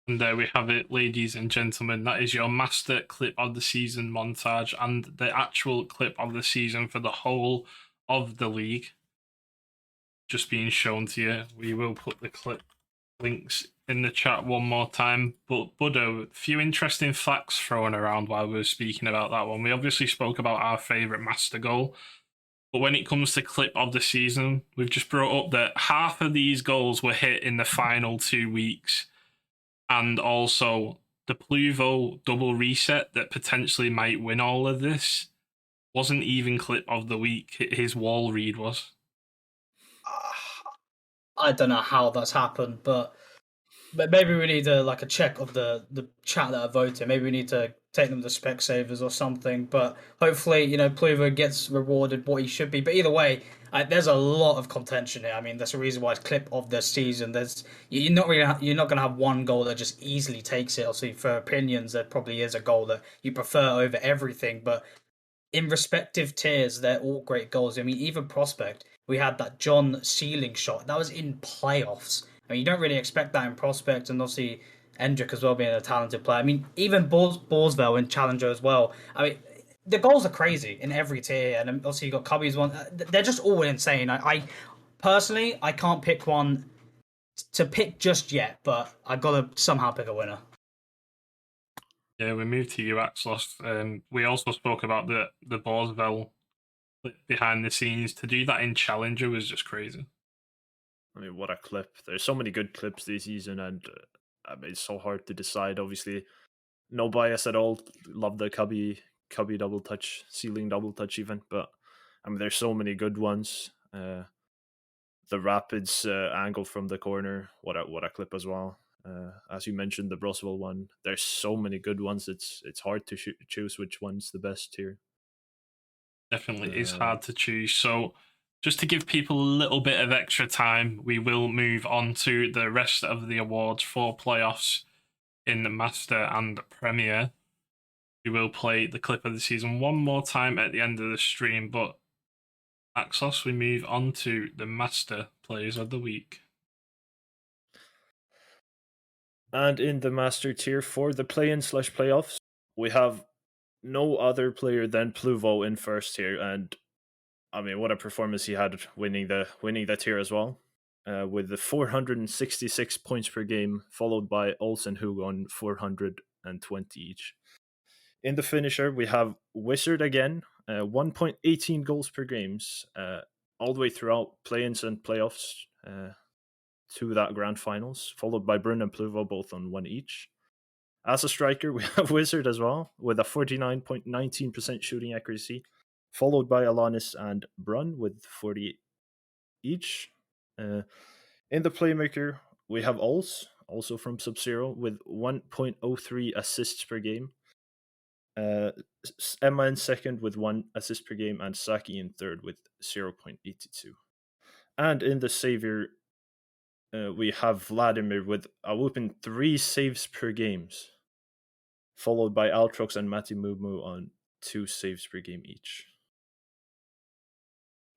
And there we have it, ladies and gentlemen. That is your master clip of the season montage and the actual clip of the season for the whole of the league just being shown to you. We will put the clip links in the chat one more time. But Buddo, a few interesting facts thrown around while we were speaking about that one. We obviously spoke about our favourite master goal. But when it comes to clip of the season, we've just brought up that half of these goals were hit in the final 2 weeks. And also the Pluvo double reset that potentially might win all of this wasn't even clip of the week. His wall read was. I don't know how that's happened, but maybe we need a check of the chat that are voting. Maybe we need to take them to Specsavers or something. But hopefully, Pluvo gets rewarded what he should be. But either way, there's a lot of contention here. I mean, that's the reason why it's clip of the season. You're not going to have one goal that just easily takes it. Obviously, for opinions, there probably is a goal that you prefer over everything. But in respective tiers, they're all great goals. I mean, even Prospect, we had that John Sealing shot. That was in playoffs. I mean, you don't really expect that in Prospect, and obviously Endrick as well being a talented player. I mean, even Borsville in Challenger as well. I mean, the goals are crazy in every tier, and obviously you got Cubby's one. They're just all insane. I personally, I can't pick one to pick just yet, but I gotta somehow pick a winner. Yeah, we moved to you, Axlos. We also spoke about the Borsville behind the scenes. To do that in Challenger was just crazy. I mean, what a clip. There's so many good clips this season, and I mean, it's so hard to decide. Obviously, no bias at all. Love the Cubby double touch, Sealing double touch even. But I mean, there's so many good ones. The Rapids angle from the corner, what a clip as well. As you mentioned, the Broswell one. There's so many good ones. It's hard to choose which one's the best here. Definitely is hard to choose. So just to give people a little bit of extra time, we will move on to the rest of the awards for playoffs in the Master and Premier. We will play the clip of the season one more time at the end of the stream, but Axlos, we move on to the Master Players of the Week. And in the Master tier for the play-in/playoffs, we have no other player than Pluvo in first tier, and I mean, what a performance he had winning the tier as well, with the 466 points per game, followed by Olsen Hugo on 420 each. In the finisher, we have Wizard again, 1.18 goals per games, all the way throughout play-ins and playoffs to that grand finals, followed by Brun and Pluvo both on 1 each. As a striker, we have Wizard as well, with a 49.19% shooting accuracy, followed by Alanis and Brun with 40 each. In the playmaker, we have Ols, also from Sub-Zero, with 1.03 assists per game. Emma in second with 1 assist per game, and Saki in third with 0.82. And in the savior, we have Vladimir with a whooping 3 saves per games, followed by Altrox and Matti Mumu on 2 saves per game each.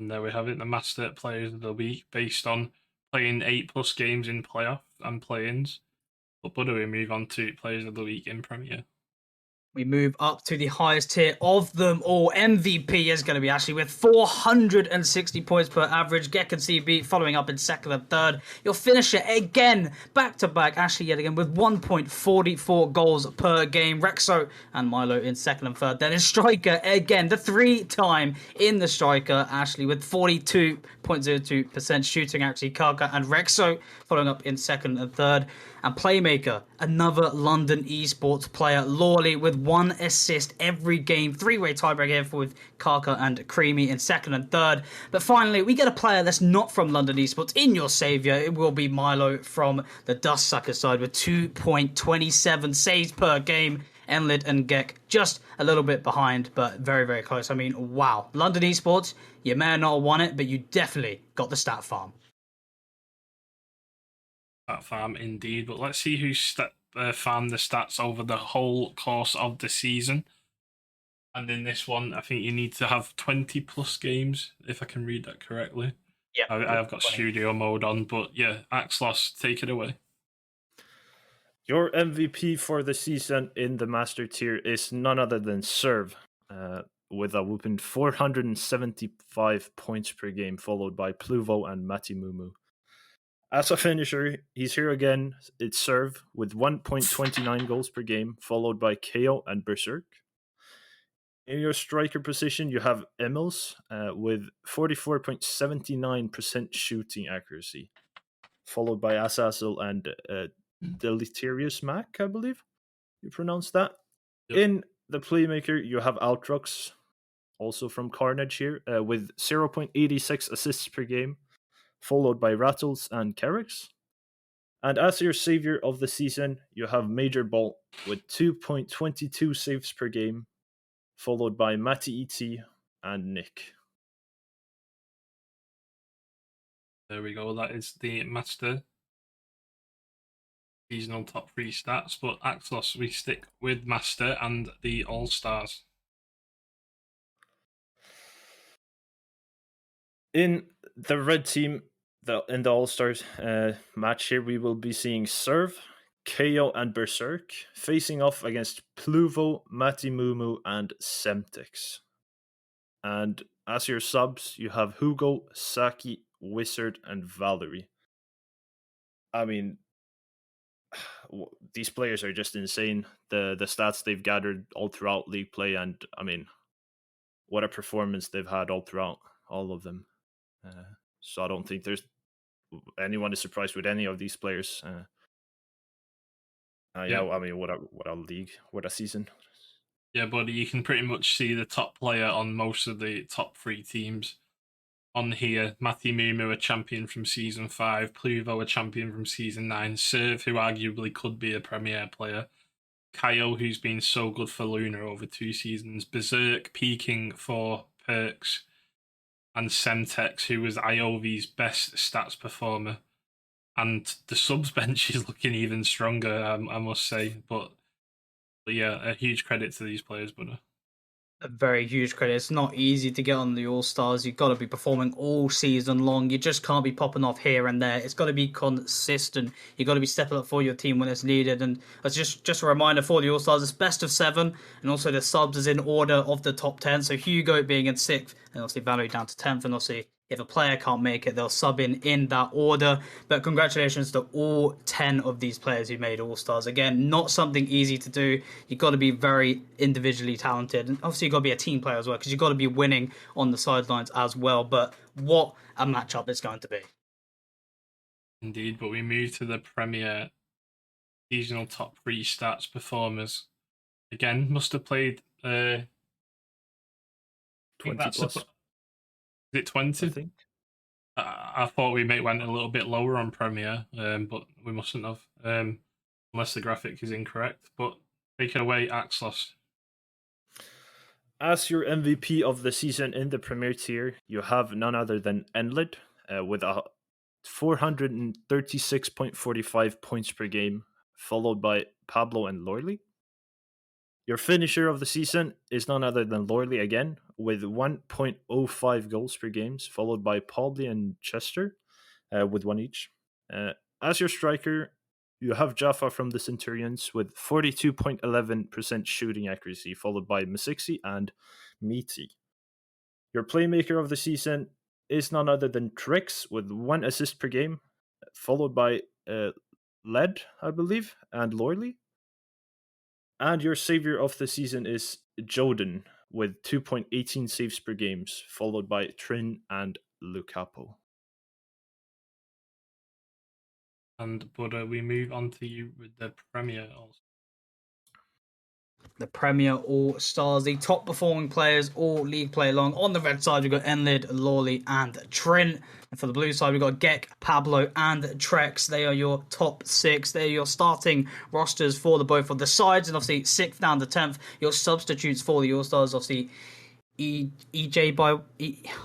And there we have it, the Master Players of the Week, based on playing 8+ games in playoff and play-ins. But do we move on to Players of the Week in Premier? We move up to the highest tier of them all. MVP is going to be Ashley with 460 points per average. Gekkan CB following up in second and third. Your finisher again, back to back. Ashley yet again with 1.44 goals per game. Rexo and Milo in second and third. Then in striker again, the 3-time in the striker, Ashley with 42.02% shooting actually. Kaka and Rexo following up in second and third. And playmaker, another London esports player, Lawley, with 1 assist every game. 3-way tiebreak here with Kaka and Creamy in second and third. But finally, we get a player that's not from London esports in your saviour. It will be Milo from the Dust Sucker side with 2.27 saves per game. Enlid and Gek just a little bit behind, but very, very close. I mean, wow. London esports, you may not have won it, but you definitely got the stat farm. That farm indeed, but let's see who farmed the stats over the whole course of the season. And in this one, I think you need to have 20+ games, if I can read that correctly. Yeah, I have got 20. Studio mode on, but yeah, Axlos, take it away. Your MVP for the season in the Master tier is none other than Serve, with a whooping 475 points per game, followed by Pluvo and Matimumu. As a finisher, he's here again. It's Serve with 1.29 goals per game, followed by KO and Berserk. In your striker position, you have Emils with 44.79% shooting accuracy, followed by Azazel and Deleterious Mac, I believe you pronounce that. Yep. In the playmaker, you have Outrox, also from Carnage here, with 0.86 assists per game, followed by Rattles and Carrix. And as your savior of the season, you have Major Bolt with 2.22 saves per game, followed by Matty E.T. and Nick. There we go, that is the Master seasonal top 3 stats, but Axlos, we stick with Master and the All-Stars. In the red team, in the All-Stars match here, we will be seeing Serve, KO, and Berserk facing off against Pluvo, Matimumu, and Semtex. And as your subs, you have Hugo, Saki, Wizard, and Valerie. I mean, these players are just insane. The stats they've gathered all throughout league play, and I mean, what a performance they've had all throughout, all of them. So I don't think anyone is surprised with any of these players. Yeah, I mean, what a league, what a season. Yeah, buddy, you can pretty much see the top player on most of the top 3 teams on here. Matimumu, a champion from Season 5. Pluvo, a champion from Season 9. Serve, who arguably could be a Premier player. Kyle, who's been so good for Luna over 2 seasons. Berserk, peaking for Perks. And Semtex, who was Iovi's best stats performer. And the subs bench is looking even stronger, I must say. But yeah, a huge credit to these players, buddy. A very huge credit. It's not easy to get on the All-Stars. You've got to be performing all season long. You just can't be popping off here and there. It's got to be consistent. You've got to be stepping up for your team when it's needed. And it's just a reminder for the All-Stars, it's best of 7, and also the subs is in order of the top 10. So Hugo being in 6th, and obviously Valerie down to 10th, and obviously if a player can't make it, they'll sub in that order. But congratulations to all 10 of these players who made All-Stars. Again, not something easy to do. You've got to be very individually talented. And obviously, you've got to be a team player as well, because you've got to be winning on the sidelines as well. But what a matchup it's going to be. Indeed, but we move to the Premier seasonal top 3 stats performers. Again, must have played 20 plus. Is it 20? I think. I thought we went a little bit lower on Premier, but we mustn't have, unless the graphic is incorrect. But take it away, Axlos. As your MVP of the season in the Premier tier, you have none other than Enlid with a 436.45 points per game, followed by Pablo and Lorley. Your finisher of the season is none other than Lorley again, with 1.05 goals per games, followed by Pauli and Chester with one each. As your striker, you have Jaffa from the Centurions with 42.11% shooting accuracy, followed by Masiksi and Meaty. Your playmaker of the season is none other than Trix with 1 assist per game, followed by Led, I believe, and Lorley. And your savior of the season is Joden with 2.18 saves per games, followed by Trin and Lucapo. But we move on to you with the Premier also. The Premier All Stars, the top performing players all league play along. On the red side, we've got Enlid, Lawley, and Trent. And for the blue side, we've got Gek, Pablo, and Trex. They are your top 6. They're your starting rosters for the both of the sides. And obviously, 6th down to 10th, your substitutes for the All Stars. Obviously, EJ by...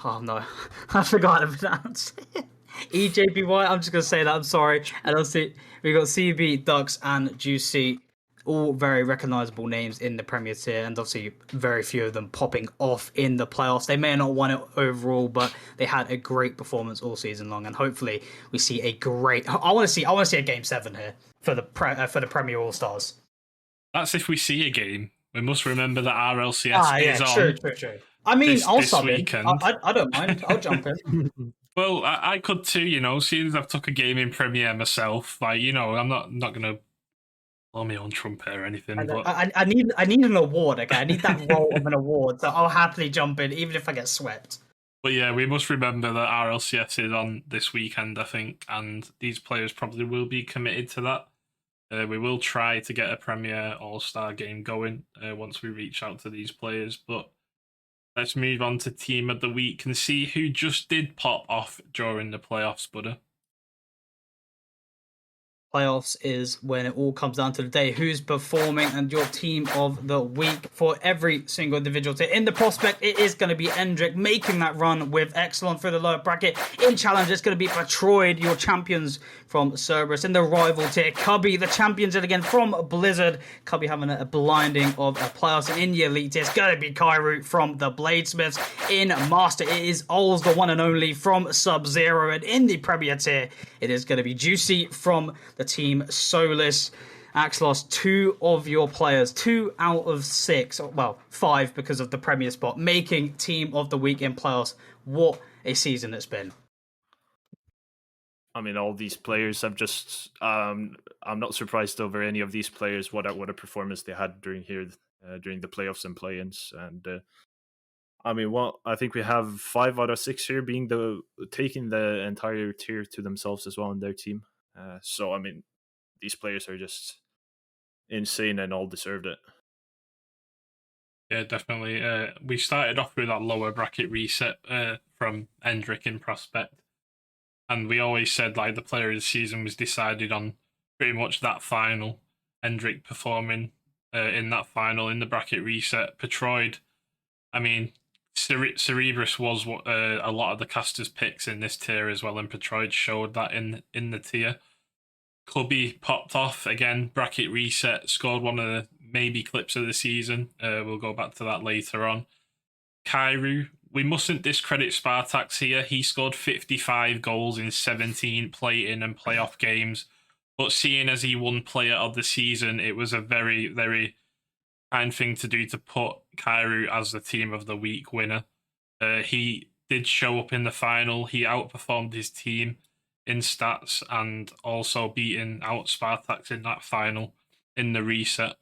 oh, no. I forgot to pronounce it. EJBY, I'm just going to say that, I'm sorry. And obviously, we've got CB, Ducks, and Juicy. All very recognisable names in the Premier tier, and obviously very few of them popping off in the playoffs. They may not won it overall, but they had a great performance all season long, and hopefully we see a great. I want to see a Game 7 here for the Premier All Stars. That's if we see a game. We must remember that RLCS is on. True. I mean, I'll sub weekend. in. I don't mind. I'll jump in. Well, I could too. Seeing as I've took a game in Premier myself, I'm not gonna blow my own trumpet or anything. But I need an award, okay? I need that role of an award, so I'll happily jump in, even if I get swept. But yeah, we must remember that RLCS is on this weekend, I think, and these players probably will be committed to that. We will try to get a Premier All-Star game going once we reach out to these players, but let's move on to Team of the Week and see who just did pop off during the playoffs, Buddha. Playoffs is when it all comes down to the day who's performing, and your team of the week for every single individual tier. In the prospect, it is going to be Endrick making that run with Exelon through the lower bracket. In challenge, it's going to be Patroid, your champions from Cerberus. In the rival tier, Cubby, the champions yet again from Blizzard. Cubby having a blinding of a playoffs. And in the elite tier, it's going to be Kairu from the Bladesmiths. In Master, it is Ols, the one and only from Sub-Zero. And in the Premier tier, it is going to be Juicy from the team Solus. Axlos, 2 of your players, 2 out of 6, well, 5 because of the Premier spot, making Team of the Week in playoffs. What a season it's been. I mean, all these players have just... I'm not surprised over any of these players, what a performance they had during the playoffs and play-ins. And I mean, I think we have 5 out of 6 here taking the entire tier to themselves as well in their team. So, I mean, these players are just insane and all deserved it. Yeah, definitely. We started off with that lower bracket reset from Endrick in Prospect. And we always said the player of the season was decided on pretty much that final. Endrick performing in that final in the bracket reset. Patroid, I mean, Cerebrus was a lot of the casters' picks in this tier as well, and Patroid showed that in the tier. Cubby popped off again, bracket reset, scored one of the maybe clips of the season. We'll go back to that later on. Kairu, we mustn't discredit Spartax here. He scored 55 goals in 17 play-in and playoff games. But seeing as he won player of the season, it was a very, very kind thing to do to put Kairu as the team of the week winner. He did show up in the final. He outperformed his team in stats and also beating out Spartax in that final in the reset.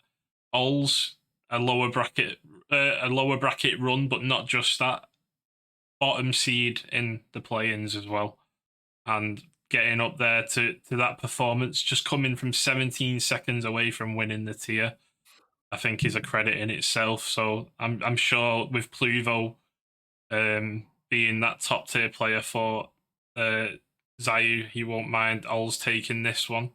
Ols, a lower bracket run, but not just that. Bottom seed in the play-ins as well, and getting up there to that performance, just coming from 17 seconds away from winning the tier, I think is a credit in itself. So I'm sure with Pluvo being that top tier player for Zayu, he won't mind Ols taking this one.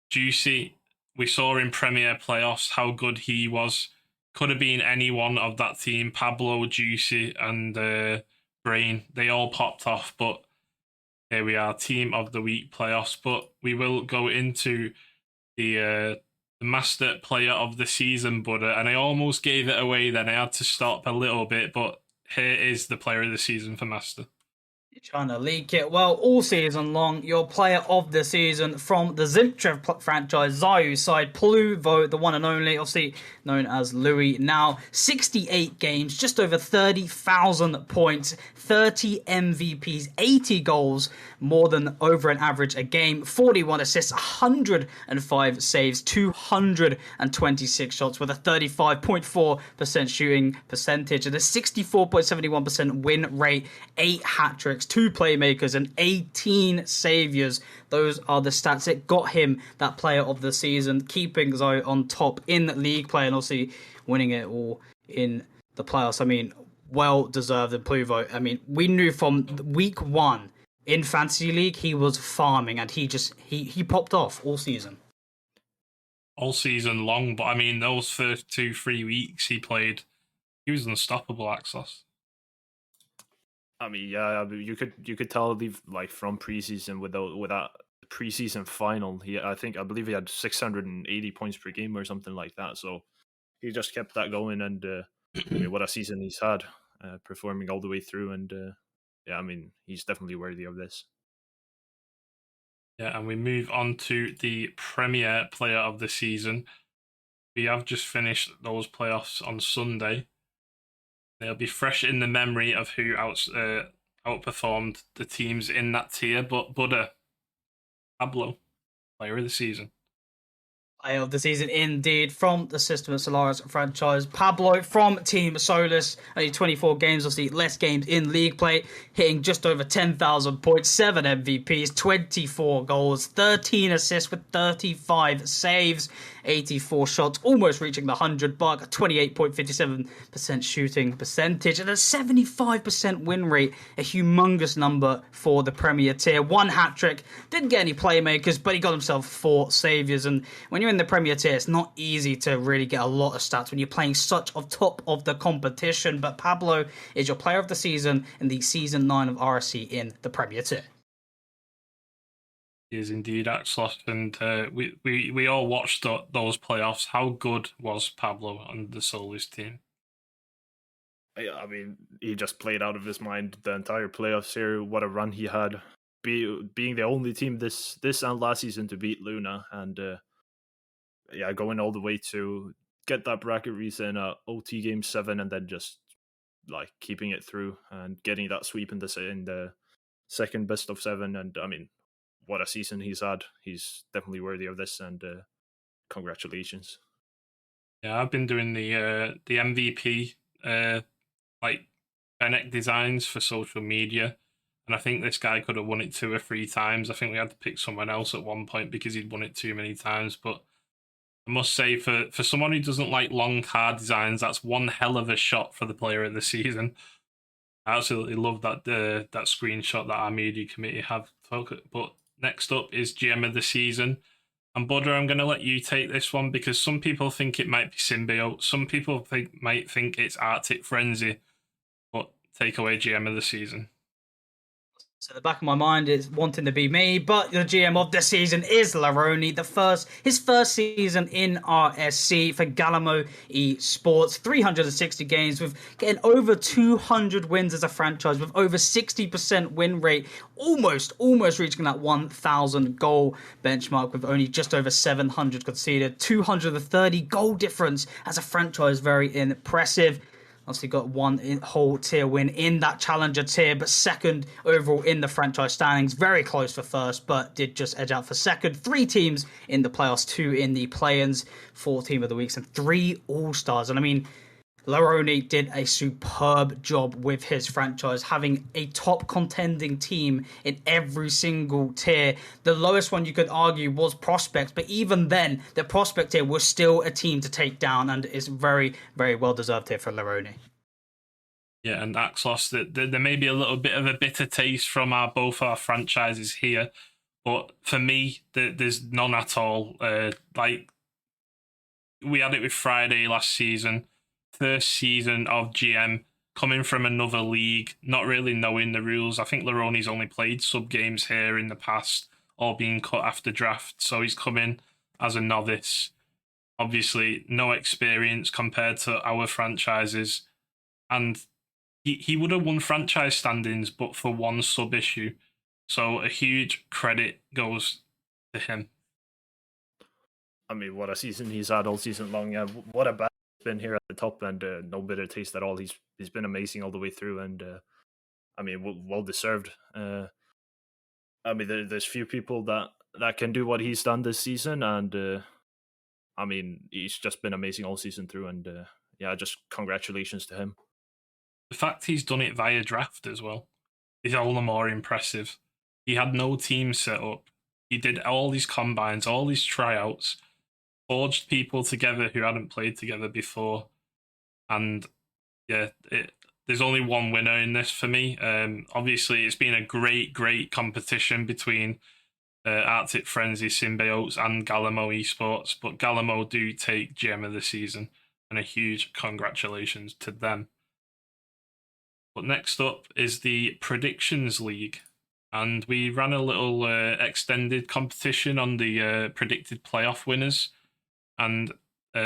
Juicy, we saw in Premier playoffs how good he was. Could have been any one of that team. Pablo, Juicy, and Brain. They all popped off, but here we are, Team of the Week playoffs. But we will go into the Master Player of the Season, Buddha. And I almost gave it away then. I had to stop a little bit, but here is the player of the season for Master. You're trying to leak it. Well, all season long, your player of the season from the Zimtrev franchise, ZYU side, Pluvo, the one and only, obviously known as Louis now. 68 games, just over 30,000 points, 30 MVPs, 80 goals, more than over an average a game, 41 assists, 105 saves, 226 shots with a 35.4% shooting percentage and a 64.71% win rate, 8 hat-tricks, 2 playmakers, and 18 saviors. Those are the stats that got him that player of the season, keeping Zoe on top in league play and obviously winning it all in the playoffs. I mean, well deserved in Pluvo. I mean, we knew from week 1 in Fantasy League he was farming and he popped off all season. All season long, but I mean, those first 2-3 weeks he played, he was unstoppable, Axlos. I mean, yeah, you could tell like from preseason with that preseason final. I believe he had 680 points per game or something like that. So he just kept that going, and I mean, what a season he's had, performing all the way through. And yeah, I mean, he's definitely worthy of this. Yeah, and we move on to the Premier Player of the Season. We have just finished those playoffs on Sunday. They'll be fresh in the memory of who outperformed the teams in that tier. But Pablo, Player of the Season. Player of the season indeed from the System of Solaris franchise. Pablo from Team Solus. Only 24 games, obviously less games in league play, hitting just over 10,000 points, 7 MVPs, 24 goals, 13 assists with 35 saves, 84 shots, almost reaching the 100 mark, 28.57% shooting percentage, and a 75% win rate, a humongous number for the Premier tier. 1 hat-trick, didn't get any playmakers, but he got himself 4 saviors, and when you're in the Premier tier, it's not easy to really get a lot of stats when you're playing such a top of the competition, but Pablo is your player of the season in the Season 9 of RSC in the Premier tier. He is indeed, Axlos, and we all watched those playoffs. How good was Pablo on the Solus team? I mean, he just played out of his mind the entire playoffs here. What a run he had, being the only team this and last season to beat Luna, and yeah, going all the way to get that bracket reset in OT game 7, and then just like keeping it through and getting that sweep in the second best of 7. And I mean, what a season he's had. He's definitely worthy of this, and congratulations. Yeah, I've been doing the MVP like Fennec designs for social media, and I think this guy could have won it 2 or 3 times. I think we had to pick someone else at one point because he'd won it too many times, but I must say, for someone who doesn't like long card designs, that's one hell of a shot for the player of the season. I absolutely love that that screenshot that our media committee have. But next up is GM of the season. And Buddha, I'm going to let you take this one because some people think it might be Symbiote. Some people might think it's Arctic Frenzy. But take away GM of the season. So the back of my mind is wanting to be me, but the GM of the season is Laroni. His first season in RSC for Galamo Esports. 360 games with getting over 200 wins as a franchise with over 60% win rate. Almost reaching that 1,000 goal benchmark with only just over 700 conceded. 230 goal difference as a franchise. Very impressive. Obviously got 1 whole tier win in that challenger tier, but second overall in the franchise standings. Very close for first, but did just edge out for second. 3 teams in the playoffs, 2 in the play-ins, 4 team of the weeks, and 3 all-stars. And I mean, Laroni did a superb job with his franchise, having a top contending team in every single tier. The lowest one you could argue was Prospects, but even then, the Prospect tier was still a team to take down, and is very, very well deserved here for Laroni. Yeah, and Axlos, there may be a little bit of a bitter taste from both our franchises here, but for me, there's none at all. Like, we had it with Friday last season. First season of GM, coming from another league, not really knowing the rules. I think Laroni's only played sub games here in the past, all being cut after draft, so he's come in as a novice. Obviously, no experience compared to our franchises, and he would have won franchise standings, but for one sub issue. So a huge credit goes to him. I mean, what a season he's had all season long. Yeah, what a battle he's been here at the top, and no bitter taste at all. He's been amazing all the way through, and I mean, well deserved. I mean, there's few people that can do what he's done this season, and I mean, he's just been amazing all season through, and yeah, just congratulations to him. The fact he's done it via draft as well is all the more impressive. He had no team set up. He did all these combines, all these tryouts, forged people together who hadn't played together before. And yeah, there's only one winner in this for me. Obviously, it's been a great competition between Arctic Frenzy, Symbiotes, and Galamo Esports. But Galamo do take Gem of the season, and a huge congratulations to them. But next up is the Predictions League. And we ran a little extended competition on the predicted playoff winners. And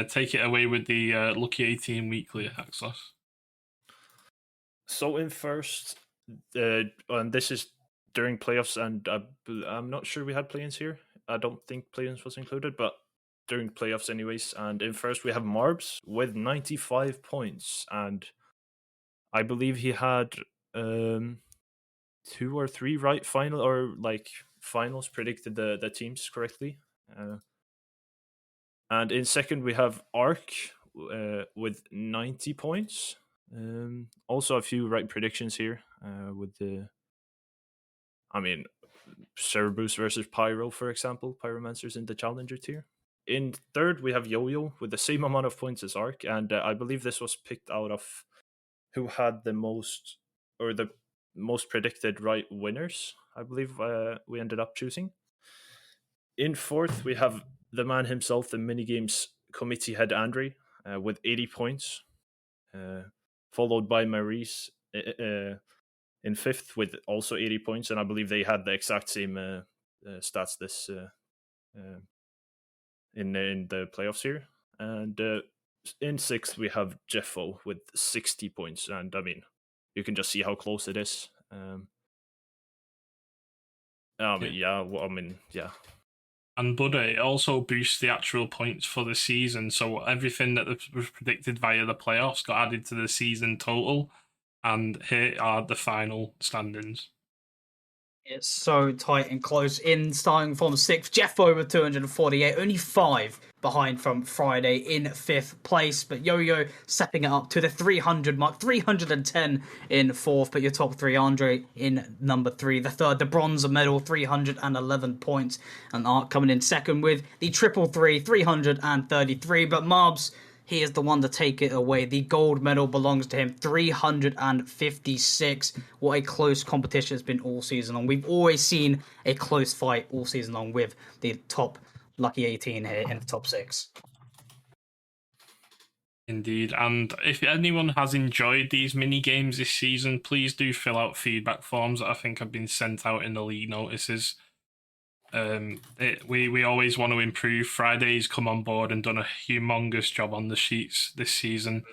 take it away with the Lucky 18 Weekly, Axlos. So in first, and this is during playoffs, and I'm not sure we had play-ins here. I don't think play-ins was included, but during playoffs anyways. And in first, we have Marbs with 95 points. And I believe he had 2 or 3 right finals predicted the teams correctly. And in second, we have Ark with 90 points. Also a few right predictions here with the, I mean, Cerberus versus Pyro, for example. Pyromancer's in the Challenger tier. In third, we have Yo-Yo with the same amount of points as Ark, and I believe this was picked out of who had the most, or the most predicted right winners, I believe we ended up choosing. In fourth, we have the man himself, the minigames committee head Andre, with 80 points, followed by Maurice in fifth with also 80 points, and I believe they had the exact same stats this in the playoffs here. And in sixth, we have Jeffo with 60 points, and I mean, you can just see how close it is. Yeah. And Buddha, it also boosts the actual points for the season. So everything that was predicted via the playoffs got added to the season total. And here are the final standings. It's so tight and close. In starting from sixth, Jeffo with 248, only 5 behind from Friday in 5th place. But Yo-Yo stepping it up to the 300 mark, 310 in 4th. But your top 3, Andre in number 3. The third, the bronze medal, 311 points. And Ark coming in second with the triple 3, 333. But Marbs, he is the one to take it away. The gold medal belongs to him, 356. What a close competition it's been all season long. We've always seen a close fight all season long with the top Lucky 18 here in the top 6. Indeed, and if anyone has enjoyed these mini games this season, please do fill out feedback forms that I think have been sent out in the league notices. We always want to improve. Friday's come on board and done a humongous job on the sheets this season,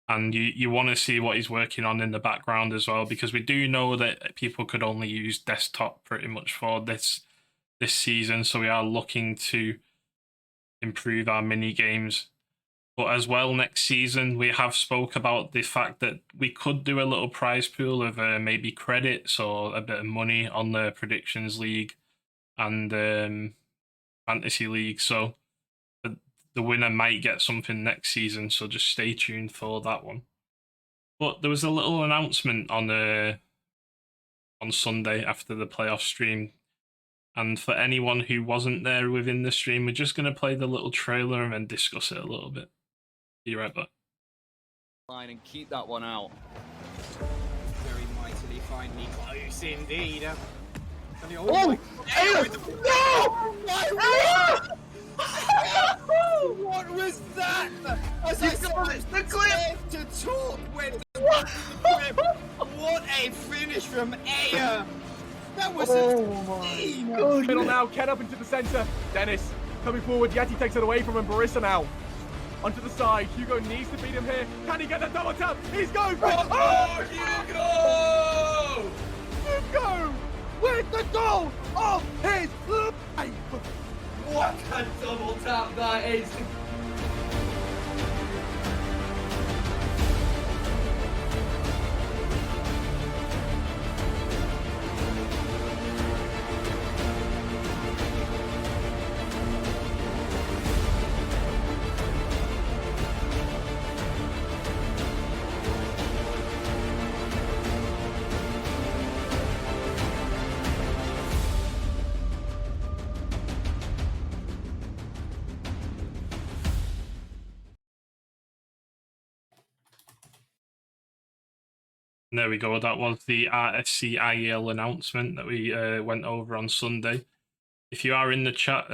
and you want to see what he's working on in the background as well, because we do know that people could only use desktop pretty much for this season, so we are looking to improve our mini games. But as well, next season we have spoke about the fact that we could do a little prize pool of maybe credits or a bit of money on the Predictions League and Fantasy League, so the winner might get something next season, so just stay tuned for that one. But there was a little announcement on Sunday after the playoff stream, and for anyone who wasn't there within the stream, we're just going to play the little trailer and then discuss it a little bit. Be right back. Line and keep that one out. Very mightily finely close indeed. Oh! What was that? As I started the clip to talk with the clip. What a finish from Aya! That was insane! Middle now, Ken up into the center. Dennis coming forward. Yeti takes it away from him. Barissa now. onto the side. Hugo needs to beat him here. Can he get the double tap? He's going for it. Oh, Hugo! Hugo with the goal of his life. What a double tap that is! There we go. That was the RSCIEL announcement that we went over on Sunday. If you are in the chat,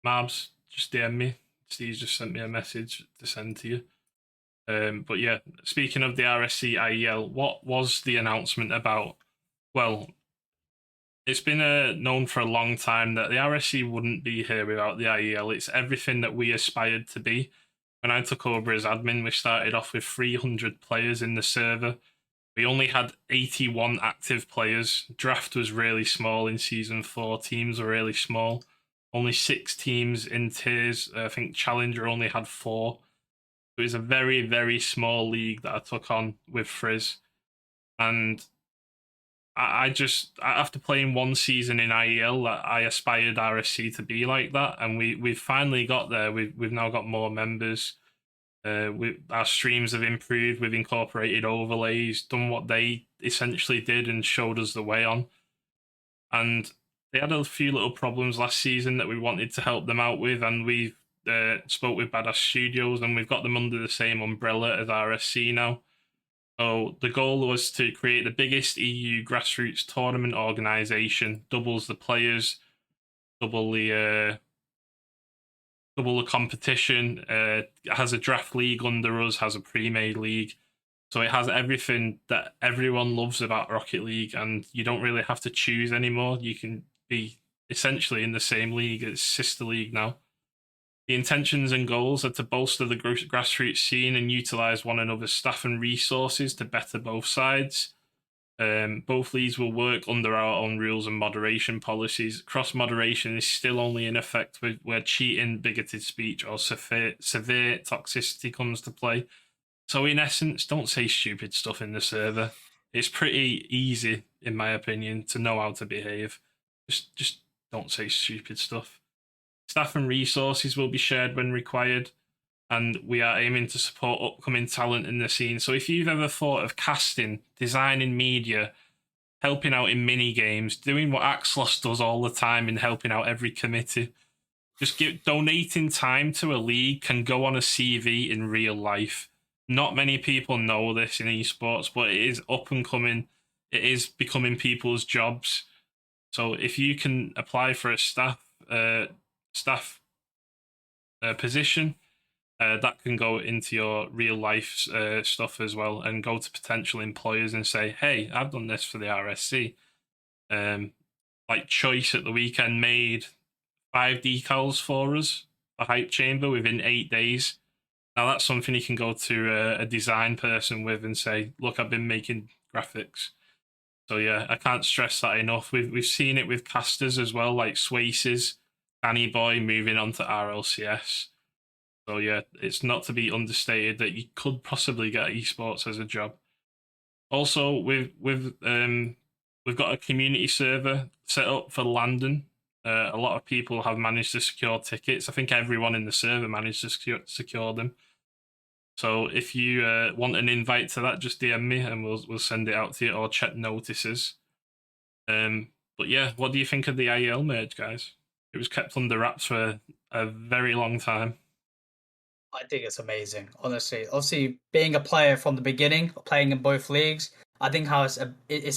Marbs, just DM me. Steve's just sent me a message to send to you. But yeah, speaking of the RSCIEL, what was the announcement about? Well, it's been known for a long time that the RSC wouldn't be here without the IEL. It's everything that we aspired to be. When I took over as admin, we started off with 300 players in the server. We only had 81 active players. Draft was really small in Season 4. Teams were really small. Only 6 teams in tiers. I think Challenger only had 4. It was a very, very small league that I took on with Frizz. And I just, after playing one season in IEL, I aspired RSC to be like that, and we've finally got there. We've now got more members. Our streams have improved. We've incorporated overlays, done what they essentially did, and showed us the way on. And they had a few little problems last season that we wanted to help them out with, and we've spoke with Badass Studios, and we've got them under the same umbrella as RSC now. So the goal was to create the biggest EU grassroots tournament organisation, doubles the players, double the competition. It has a draft league under us, has a pre-made league. So it has everything that everyone loves about Rocket League, and you don't really have to choose anymore. You can be essentially in the same league as sister league now. The intentions and goals are to bolster the grassroots scene and utilise one another's staff and resources to better both sides. Both leagues will work under our own rules and moderation policies. Cross-moderation is still only in effect where cheating, bigoted speech, or severe toxicity comes to play. So in essence, don't say stupid stuff in the server. It's pretty easy, in my opinion, to know how to behave. Just don't say stupid stuff. Staff and resources will be shared when required, and we are aiming to support upcoming talent in the scene. So if you've ever thought of casting, designing media, helping out in mini games, doing what Axlos does all the time in helping out every committee, donating time to a league can go on a CV in real life. Not many people know this in esports, but it is up and coming. It is becoming people's jobs. So if you can apply for a staff position, that can go into your real life stuff as well, and go to potential employers and say, hey, I've done this for the RSC. Like Choice at the weekend made 5 decals for us, a hype chamber, within 8 days. Now that's something you can go to a design person with and say, look, I've been making graphics. So yeah, I can't stress that enough. We've seen it with casters as well, like Swaces, Danny Boy moving on to RLCS. So yeah, it's not to be understated that you could possibly get esports as a job. Also, we've got a community server set up for London. A lot of people have managed to secure tickets. I think everyone in the server managed to secure them. So if you want an invite to that, just DM me and we'll send it out to you, or check notices. But yeah, what do you think of the IEL merge, guys? It was kept under wraps for a very long time. I think it's amazing, honestly. Obviously, being a player from the beginning, playing in both leagues, I think how it's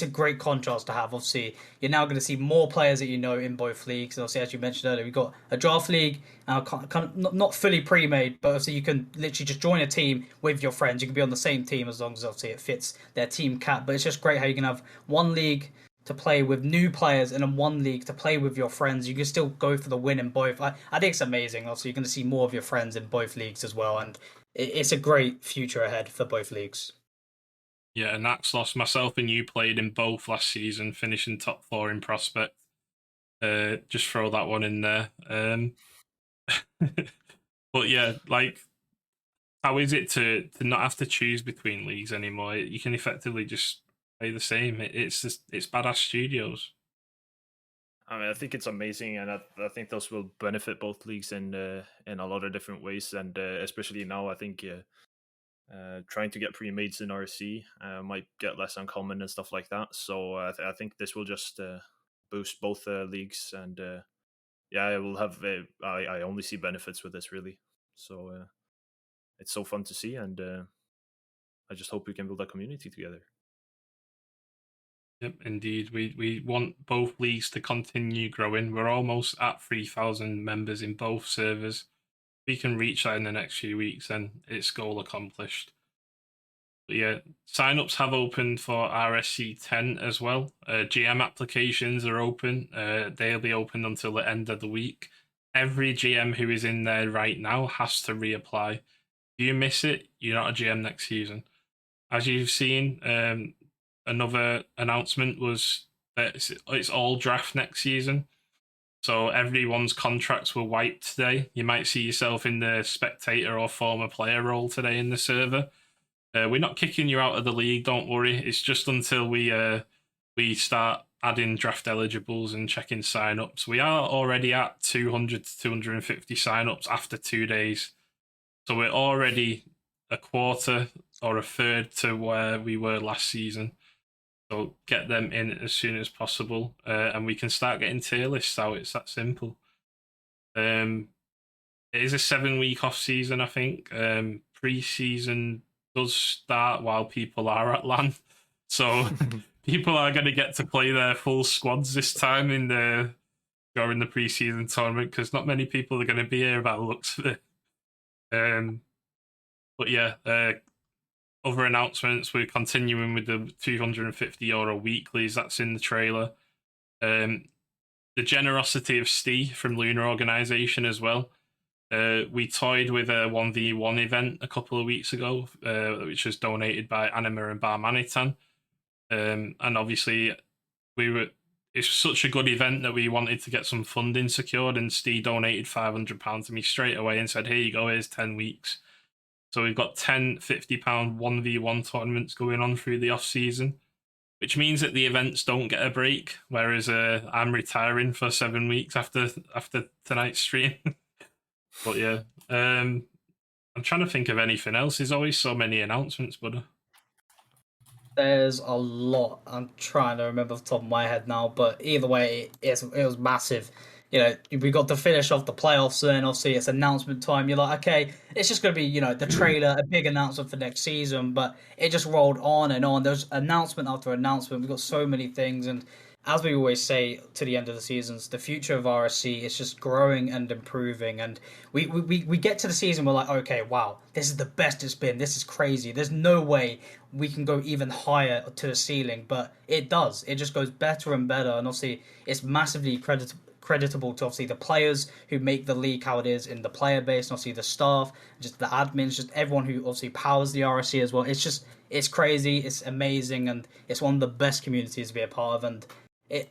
a great contrast to have. Obviously, you're now going to see more players that you know in both leagues. And obviously, as you mentioned earlier, we've got a draft league, not fully pre-made, but obviously you can literally just join a team with your friends. You can be on the same team as long as obviously it fits their team cap. But it's just great how you can have one league to play with new players, and in one league to play with your friends. You can still go for the win in both. I think it's amazing. Also, you're going to see more of your friends in both leagues as well, and it's a great future ahead for both leagues. Yeah, and Axlos, myself and you played in both last season, finishing top 4 in Prospect. Just throw that one in there. But yeah, like, how is it to not have to choose between leagues anymore? You can effectively just play the same. It's badass studios. I mean, I think it's amazing, and I think those will benefit both leagues in a lot of different ways, and especially now, I think trying to get pre-mates in RSC might get less uncommon and stuff like that. So I think this will just boost both leagues, and yeah, I will have. I only see benefits with this, really. So it's so fun to see, and I just hope we can build a community together. Yep, indeed. We want both leagues to continue growing. We're almost at 3,000 members in both servers. If we can reach that in the next few weeks, then it's goal accomplished. But yeah, signups have opened for RSC10 as well. GM applications are open. They'll be open until the end of the week. Every GM who is in there right now has to reapply. If you miss it, you're not a GM next season. As you've seen, another announcement was that it's all draft next season. So everyone's contracts were wiped today. You might see yourself in the spectator or former player role today in the server. We're not kicking you out of the league, don't worry. It's just until we start adding draft eligibles and checking signups. We are already at 200 to 250 signups after 2 days. So we're already a quarter or a third to where we were last season. So get them in as soon as possible, and we can start getting tier lists out. It's that simple. It is a 7-week off season, I think. Pre-season does start while people are at LAN, so people are going to get to play their full squads this time during the pre-season tournament, because not many people are going to be here by the looks of it. But yeah. Other announcements, we're continuing with the €250 weeklies. That's in the trailer. The generosity of Steve from Lunar Organization as well. We toyed with a 1v1 event a couple of weeks ago, which was donated by Anima and Barmanitan. And obviously, it's such a good event that we wanted to get some funding secured, and Steve donated £500 to me straight away and said, here you go, here's 10 weeks. So we've got 10 £50 1v1 tournaments going on through the off-season, which means that the events don't get a break, whereas I'm retiring for 7 weeks after tonight's stream. But yeah, I'm trying to think of anything else. There's always so many announcements, but There's a lot. I'm trying to remember off the top of my head now, but either way, it was massive. We got to finish off the playoffs, and obviously it's announcement time. You're like, okay, it's just going to be, the trailer, a big announcement for next season, but it just rolled on and on. There's announcement after announcement. We've got so many things, and as we always say to the end of the seasons, the future of RSC is just growing and improving. And we get to the season, we're like, okay, wow, this is the best it's been. This is crazy. There's no way we can go even higher to the ceiling, but it does. It just goes better and better. And obviously, it's massively creditable to obviously the players who make the league how it is in the player base, and obviously the staff, just the admins, just everyone who obviously powers the RSC as well. It's crazy, it's amazing, and it's one of the best communities to be a part of. And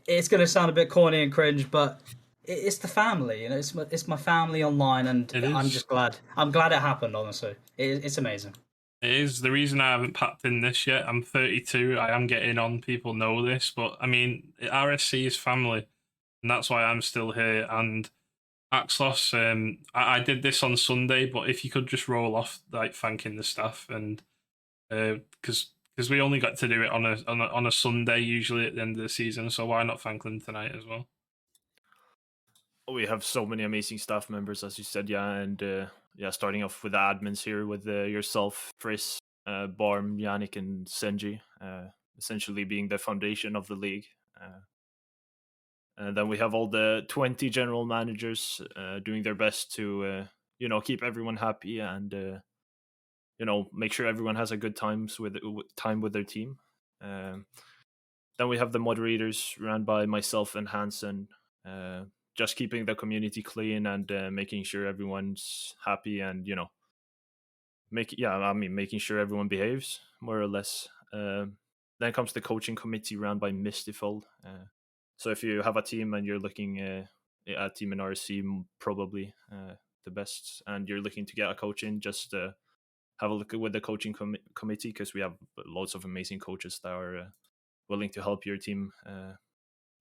it's going to sound a bit corny and cringe, but it's the family. It's my family online, and I'm just glad. I'm glad it happened. Honestly, it's amazing. it is. The reason I haven't packed in this yet, I'm 32. I am getting on. People know this, but I mean, RSC is family, and that's why I'm still here. And Axlos, I did this on Sunday, but if you could just roll off like thanking the staff, and because we only got to do it on a Sunday usually at the end of the season, so why not thank them tonight as well? We have so many amazing staff members, as you said, yeah, and starting off with the admins here with yourself, Friss, Barm, Yannick, and Senji, essentially being the foundation of the league. And then we have all the 20 general managers doing their best to, keep everyone happy and, make sure everyone has a good time with their team. then we have the moderators run by myself and Hansen, just keeping the community clean and making sure everyone's happy and making sure everyone behaves more or less. Then comes the coaching committee run by Mystifold. So if you have a team and you're looking at a team in RSC, probably the best, and you're looking to get a coach in, just have a look with the coaching committee, because we have lots of amazing coaches that are willing to help your team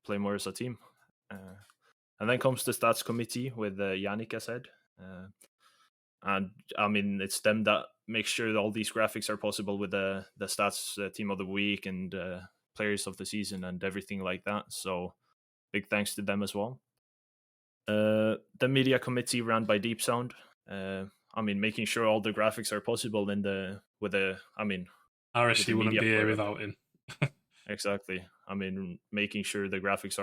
play more as a team. And then comes the stats committee with Yannick, as said. And I mean, it's them that make sure that all these graphics are possible with the stats team of the week and players of the season and everything like that. So big thanks to them as well. The media committee ran by Deep Sound. I mean, making sure all the graphics are possible RSC the wouldn't media be here part. without him. Exactly. I mean, making sure the graphics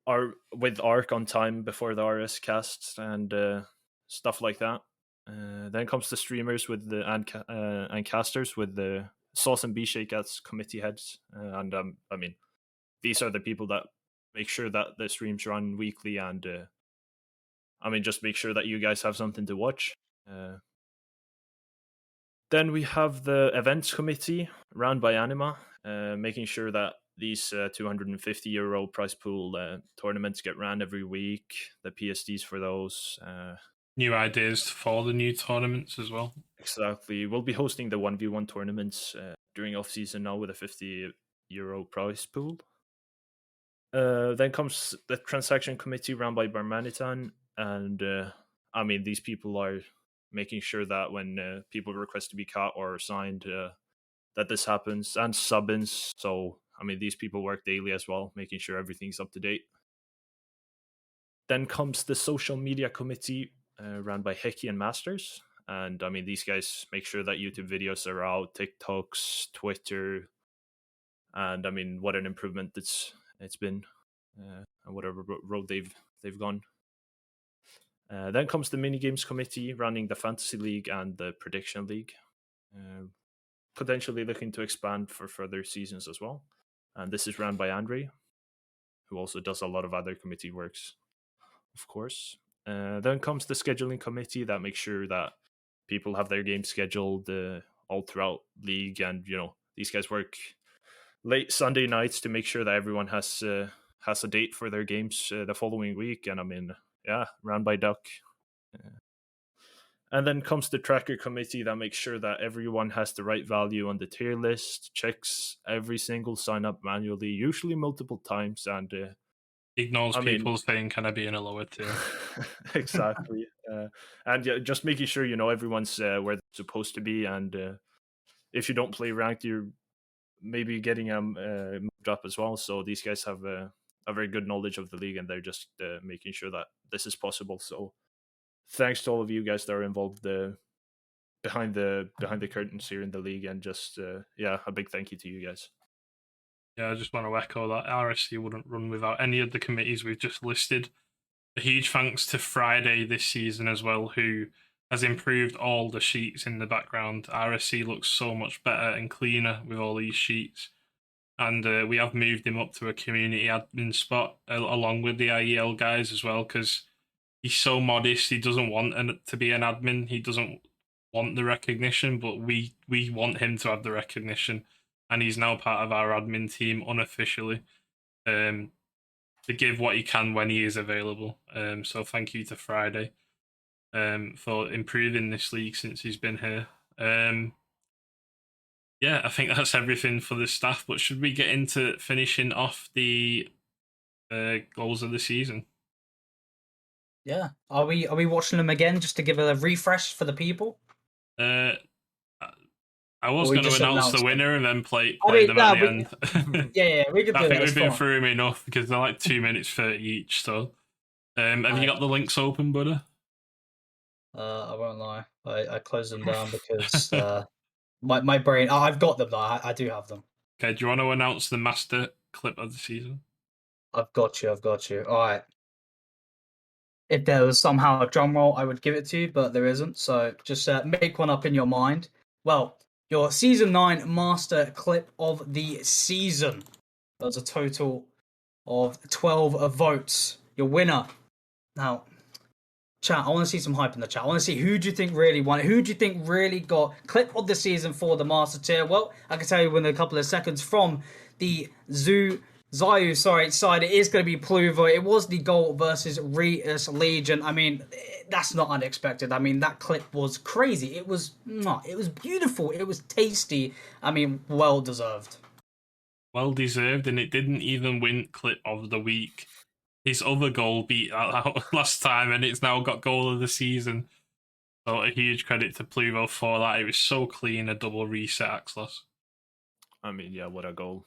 are with ARC on time before the RSCast and stuff like that. Then comes the streamers with the and casters with the Sauce and B-Shake as committee heads. And I mean, these are the people that make sure that the streams run weekly and just make sure that you guys have something to watch. Then we have the events committee run by Anima, making sure that these €250 prize pool tournaments get ran every week, the PSDs for those. New ideas for the new tournaments as well. Exactly. We'll be hosting the 1v1 tournaments during off-season now with a €50 prize pool. Then comes the transaction committee run by Barmanitan, and these people are making sure that when people request to be cut or signed, that this happens, and sub-ins. So, these people work daily as well, making sure everything's up to date. Then comes the social media committee run by Hickey and Masters. And, these guys make sure that YouTube videos are out, TikToks, Twitter, and, what an improvement it's been, and whatever road they've gone. Then comes the minigames committee running the Fantasy League and the Prediction League, potentially looking to expand for further seasons as well. And this is run by Andre, who also does a lot of other committee works, of course. Then comes the scheduling committee that makes sure that people have their games scheduled all throughout league, and these guys work late Sunday nights to make sure that everyone has a date for their games the following week. And run by Duck. And then comes the tracker committee that makes sure that everyone has the right value on the tier list, checks every single sign up manually, usually multiple times, and ignores people saying, "Can I be in a lower tier?" Exactly. And just making sure everyone's where they're supposed to be, and if you don't play ranked, you're maybe getting moved up as well. So these guys have a very good knowledge of the league, and they're just making sure that this is possible. So thanks to all of you guys that are involved behind the curtains here in the league, and just a big thank you to you guys. Yeah, I just want to echo that RSC wouldn't run without any of the committees we've just listed. A huge thanks to Friday this season as well, who has improved all the sheets in the background. RSC looks so much better and cleaner with all these sheets. And we have moved him up to a community admin spot along with the IEL guys as well, because he's so modest. He doesn't want to be an admin. He doesn't want the recognition, but we want him to have the recognition. And he's now part of our admin team unofficially, to give what he can when he is available. So thank you to Friday for improving this league since he's been here. I think that's everything for the staff. But should we get into finishing off the goals of the season? Yeah. Are we watching them again just to give a refresh for the people? I was going to announce the winner and then play them at the end. Yeah, we could do that. I think we've been through them enough because they're like 2 minutes 30 each. So, have you got the links open, buddy? I won't lie. I closed them down because my brain. I've got them though. I do have them. Okay. Do you want to announce the master clip of the season? I've got you. All right. If there was somehow a drum roll, I would give it to you, but there isn't. So just make one up in your mind. Well, your Season 9 master clip of the season There was a total of 12 votes. Your winner. Now, chat, I want to see some hype in the chat. I want to see who do you think really won it? Who do you think really got clip of the season for the Master Tier? Well, I can tell you in a couple of seconds from the ZEU side, it is going to be Pluvo. It was the goal versus Reus Legion. I mean, that's not unexpected. I mean, that clip was crazy. It was beautiful. It was tasty. I mean, well deserved. Well deserved, and it didn't even win clip of the week. His other goal beat that out last time, and it's now got goal of the season. So a huge credit to Pluvo for that. It was so clean, a double reset, Axlos. I mean, yeah, what a goal.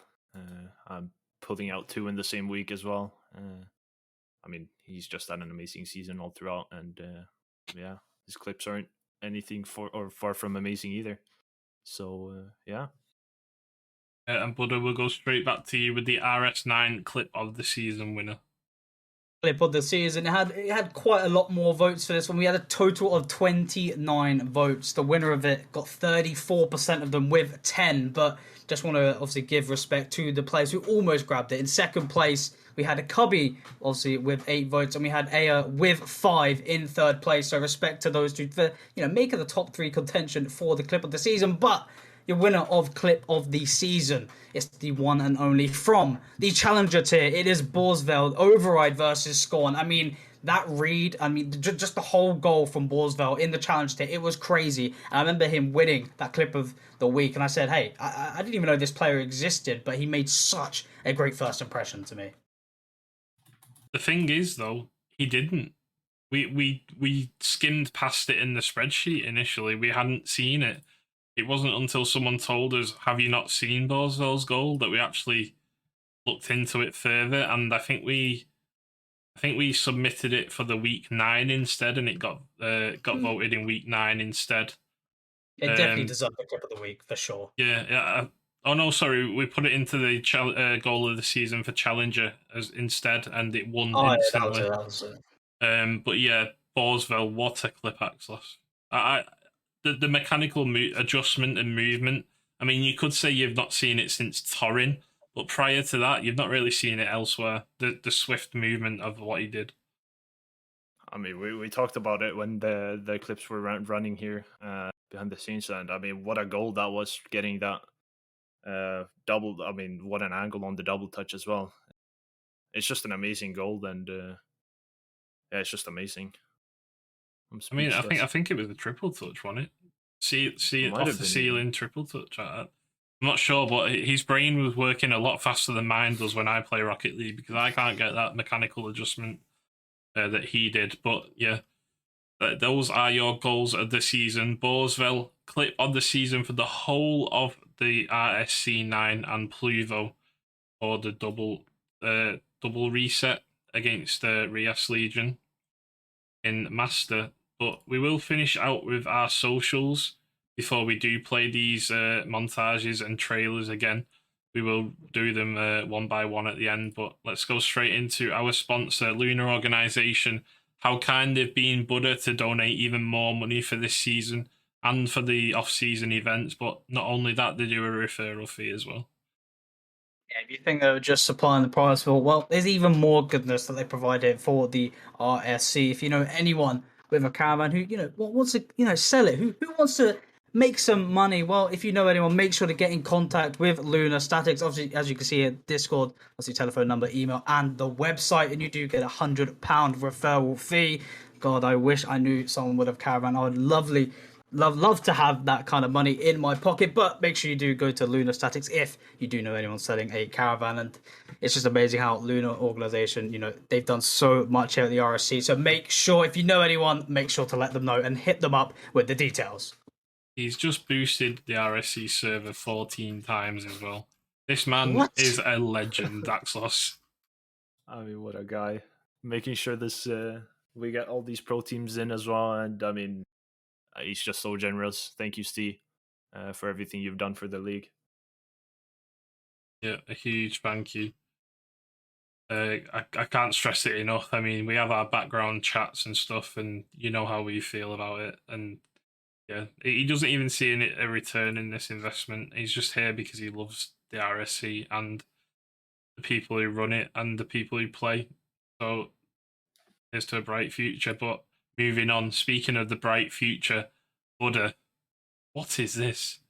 I'm putting out 2 in the same week as well. I mean, he's just had an amazing season all throughout, and yeah, his clips aren't anything far from amazing either. So yeah. And Buddha, will go straight back to you with the RS9 clip of the season winner. Clip of the season. It had quite a lot more votes for this one. We had a total of 29 votes. The winner of it got 34% of them with 10, but just want to obviously give respect to the players who almost grabbed it. In second place, we had a Cubby, obviously, with 8 votes, and we had Aya with 5 in third place. So respect to those two for, making the top 3 contention for the clip of the season. But your winner of clip of the season is the one and only from the challenger tier. It is Borsveld Override versus Scorn. I mean, that read, just the whole goal from Borsveld in the challenge tier, it was crazy. And I remember him winning that clip of the week, and I said, hey, I didn't even know this player existed, but he made such a great first impression to me. The thing is, though, he didn't. We skimmed past it in the spreadsheet initially. We hadn't seen it. It wasn't until someone told us, have you not seen Borsveld's goal, that we actually looked into it further. And I think we submitted it for the week 9 instead, and it got voted in week 9 instead. It definitely deserved the clip of the week, for sure. Yeah. Oh, no, sorry. We put it into the goal of the season for Challenger instead, and it won instantly. Yeah, that was it. But yeah, Borsveld, what a clip, Axlos. The mechanical adjustment and movement. I mean, you could say you've not seen it since Torrin, but prior to that, you've not really seen it elsewhere. The swift movement of what he did. I mean, we talked about it when the clips were running here behind the scenes, and I mean, what a goal that was, getting that double. I mean, what an angle on the double touch as well. It's just an amazing goal, and yeah, it's just amazing. I mean, I think it was a triple touch, wasn't it? See it off the ceiling, triple touch. I'm not sure, but his brain was working a lot faster than mine does when I play Rocket League, because I can't get that mechanical adjustment that he did. But yeah, those are your goals of the season. Borsveld clip of the season for the whole of the RSC9, and Pluvo for the double reset against Reus Legion in Master. But we will finish out with our socials before we do play these montages and trailers again. We will do them one by one at the end, but let's go straight into our sponsor, Lunar Organization. How kind they've been, Buddha, to donate even more money for this season and for the off-season events. But not only that, they do a referral fee as well. Yeah, if you think they were just supplying the prize for, well, there's even more goodness that they provided for the RSC. If you know anyone with a caravan who, wants to, sell it, who wants to make some money, well, if you know anyone, make sure to get in contact with Lunar Statics. Obviously, as you can see here, Discord, obviously telephone number, email, and the website, and you do get £100 referral fee. God, I wish I knew someone would have caravan. I would love to have that kind of money in my pocket, but make sure you do go to Lunar Statics if you do know anyone selling a caravan. And it's just amazing how Lunar Organization, they've done so much here at the RSC. So make sure, if you know anyone, make sure to let them know and hit them up with the details. He's just boosted the RSC server 14 times as well. This man is a legend, Axlos. I mean, what a guy. Making sure this we get all these pro teams in as well, and I mean, he's just so generous. Thank you, Steve, for everything you've done for the league. Yeah, a huge thank you. I can't stress it enough. I mean, we have our background chats and stuff, and you know how we feel about it. And yeah, he doesn't even see a return in this investment. He's just here because he loves the RSC, and the people who run it and the people who play. So here's to a bright future. But moving on, speaking of the bright future, Buddha, what is this?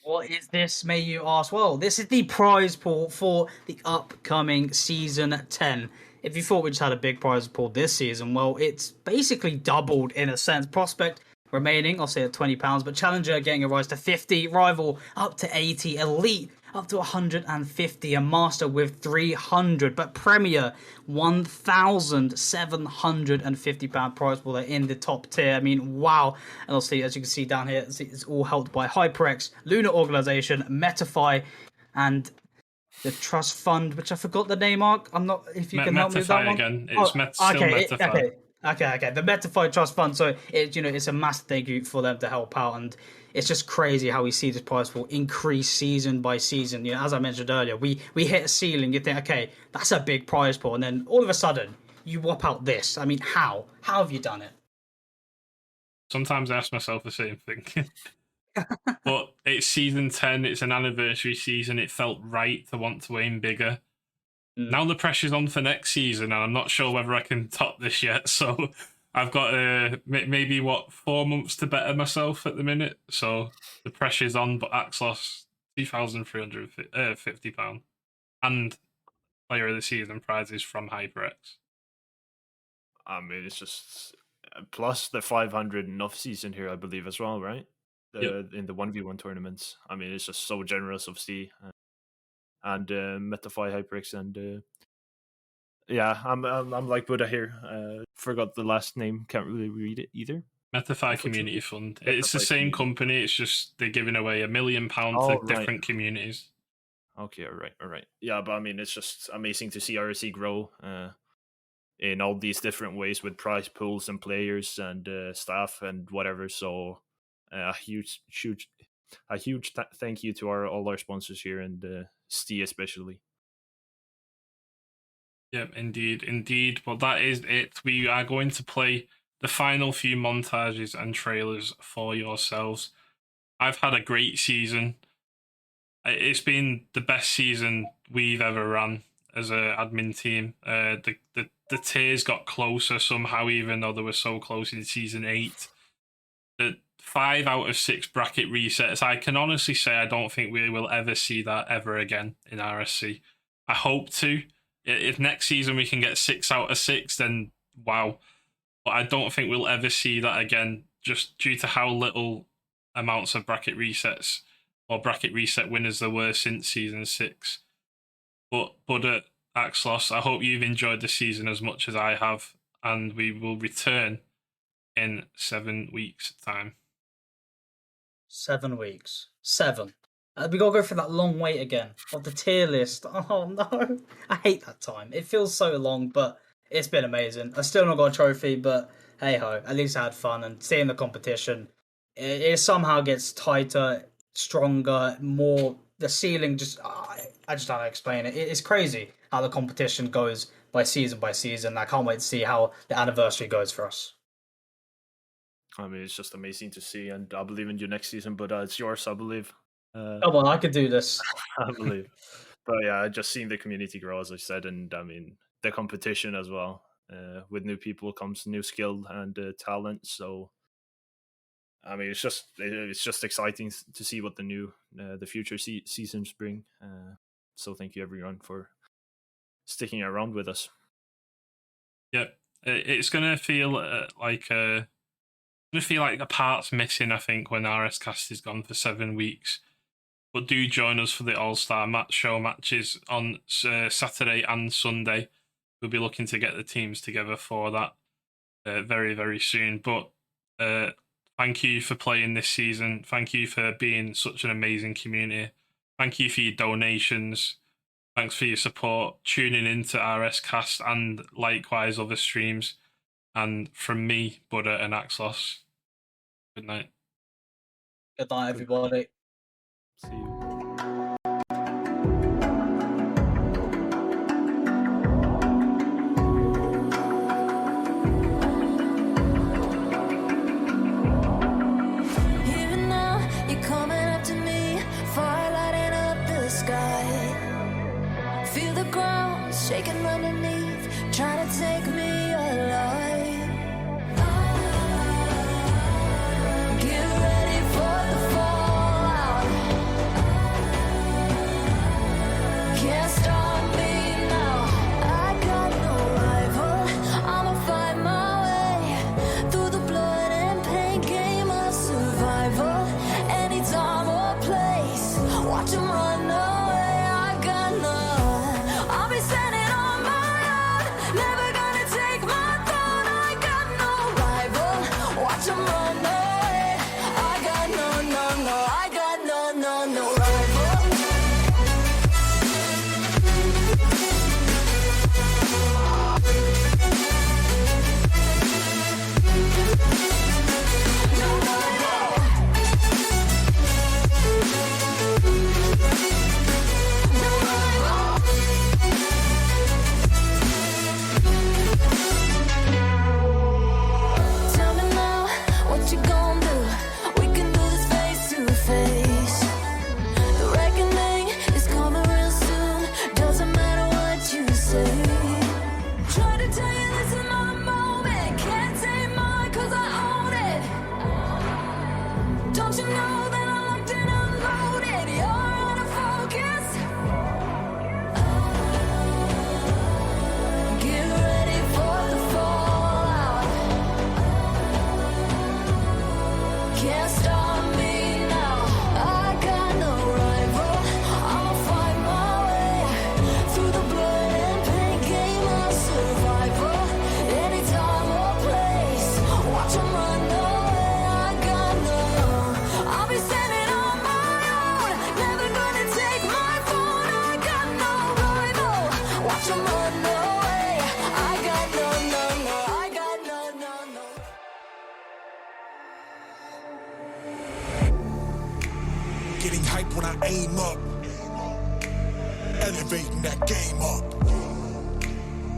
What is this, may you ask? Well, this is the prize pool for the upcoming Season 10. If you thought we just had a big prize pool this season, well, it's basically doubled in a sense. Prospect remaining, I'll say at £20, but Challenger getting a rise to 50, Rival up to 80, Elite up to 150, and Master with 300, but Premier £1,750 prize pool in the top tier. I mean, wow. And obviously, as you can see down here, it's all helped by HyperX, Lunar Organization, Metafy, and the trust fund, which I forgot the name, Mark. I'm not, if you can help me with that one. Again. It's still Metafy. Okay. The Metafy Trust Fund. So it's a massive thank you for them to help out, and it's just crazy how we see this prize pool increase season by season. You know, as I mentioned earlier, we hit a ceiling. You think, okay, that's a big prize pool, and then all of a sudden you whop out this. I mean, how have you done it? Sometimes I ask myself the same thing. But it's season 10. It's an anniversary season. It felt right to want to aim bigger. Now the pressure's on for next season, and I'm not sure whether I can top this yet. So I've got maybe 4 months to better myself at the minute. So the pressure's on. But Axlos, £2,350, and Player of the Season prizes from HyperX. I mean, it's just plus the 500 in off season here, I believe, as well, right? In the 1v1 tournaments. I mean, it's just so generous of C and Metafy, HyperX, and yeah, I'm like Buddha here. Forgot the last name, can't really read it either. Metafy Community Fund. It's the same company. It's just they're giving away £1 million to different communities. Okay, all right. Yeah, but I mean, it's just amazing to see RSC grow in all these different ways with prize pools and players and staff and whatever. So a huge thank you to all our sponsors here, and Steve especially. Yep, indeed. Well, that is it. We are going to play the final few montages and trailers for yourselves. I've had a great season. It's been the best season we've ever ran as an admin team. The tiers got closer somehow, even though they were so close in season 8. The 5 out of 6 bracket resets, I can honestly say I don't think we will ever see that ever again in RSC. I hope to. If next season we can get 6 out of 6, then wow. But I don't think we'll ever see that again, just due to how little amounts of bracket resets or bracket reset winners there were since season 6. But Axlos, I hope you've enjoyed the season as much as I have, and we will return in 7 weeks' time. 7 weeks. 7. We gotta go through that long wait again of the tier list. Oh no, I hate that time. It feels so long, but it's been amazing. I still not got a trophy, but hey ho, at least I had fun, and seeing the competition, it somehow gets tighter, stronger, more. The ceiling just, I just don't know how to explain it. It's crazy how the competition goes by season. I can't wait to see how the anniversary goes for us. I mean, it's just amazing to see, and I believe in you next season, but it's yours, I believe. Come on, I could do this. I believe. But yeah, just seeing the community grow, as I said, and I mean, the competition as well. With new people comes new skill and talent. So, I mean, it's just exciting to see what the future seasons bring. So thank you everyone for sticking around with us. Yeah, it's gonna feel like a part's missing, I think, when RSCast is gone for 7 weeks. But do join us for the All-Star show matches on Saturday and Sunday. We'll be looking to get the teams together for that very, very soon. But thank you for playing this season. Thank you for being such an amazing community. Thank you for your donations. Thanks for your support, tuning into RSCast and likewise other streams. And from me, Buddha and Axlos, good night. Good night, everybody. See you. Even now, you're coming up to me, fire lighting up the sky. shaking underneath, trying to take me alive. Get ready for the fallout. Can't stop me now. I got no rival. I'ma fight my way through the blood and pain game of survival. Any time or place, watch 'em run away. I got none. I'll be standing on my own, never gonna take my throne. I got no rival. Watch 'em run away. I got no, I got no rival. Tell me now, what you gonna do? We can do this face to face. The reckoning is coming real soon. Doesn't matter what you say. Try to tell you this is my moment. Can't take mine 'cause I own it. Don't you know that I'm locked and unloaded? You're out of focus. Get ready for the fallout. Can't stop me now. I got no rival. I'ma fight my way through the blood and pain game of survival. Any time or place, watch 'em run away. I got no. I'll be standing on my own, never gonna take my phone. I got no rival. Watch 'em run away. I got no, I got no. Getting hype when I aim up. Elevating that game up.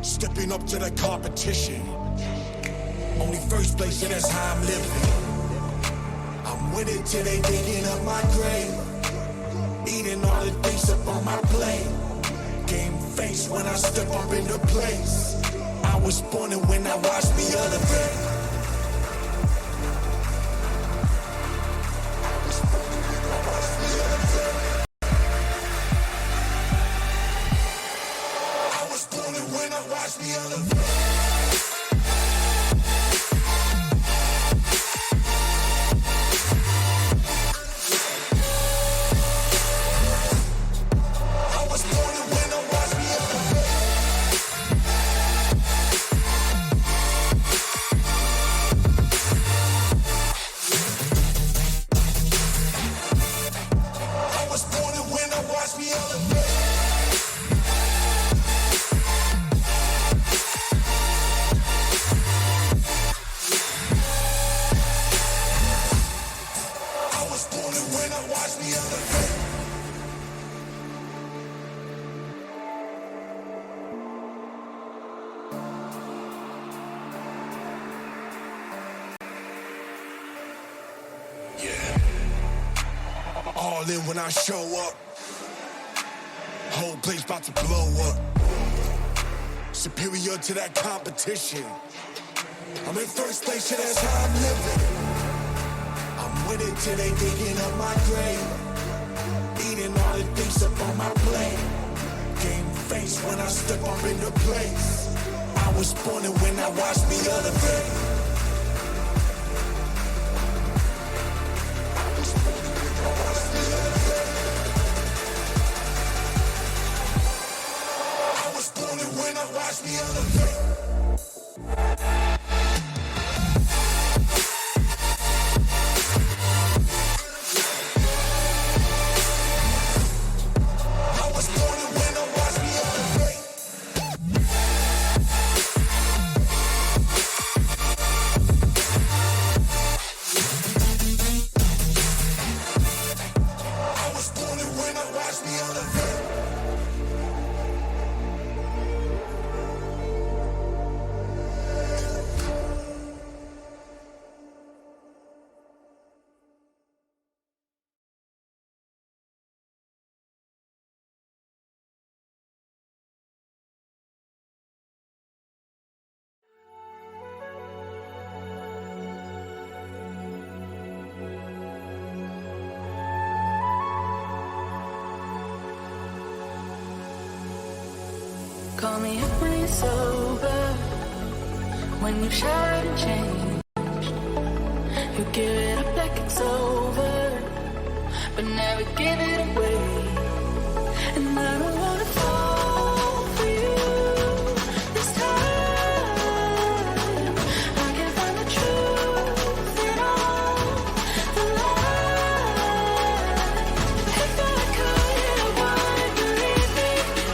Stepping up to the competition. Only first place, and that's how I'm living. I'm winning till they digging up my grave. Eating all the things up on my plate. Game face when I step up into place. I was born and when I watched me elevate. I was born and when I watched me elevate. I was born and when I watched me elevate. I was born and when I watched me elevate. I was born and when I watched me elevate. Yeah. All in when I show up. Whole place about to blow up. Superior to that competition. I'm in first place, and that's how I'm living. I'm winning till they digging up my grave. Eating all the things up on my plate. Game face when I step up into place. I was born and when I watched me elevate. I was born and when I watched me elevate. I was born and when I watched me elevate. Call me up when you're sober. When you've showered and changed, you give it up like it's over, but never give it away. And I don't wanna fall for you this time. I can find the truth in all the lies. If I could, I would believe me.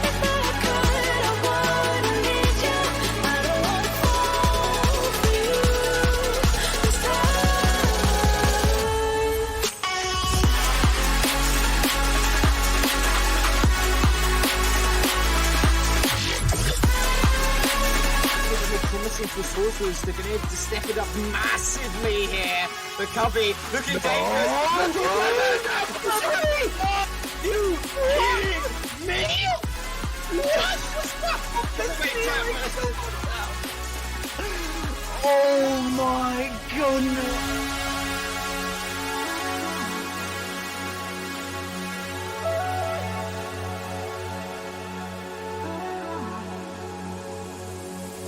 If I could, I would need you. I don't wanna fall for you this Promising for Sorcerers, they've been able to step it up massively here. But Cubby looking dangerous. You kidding me? What was that? Oh my goodness.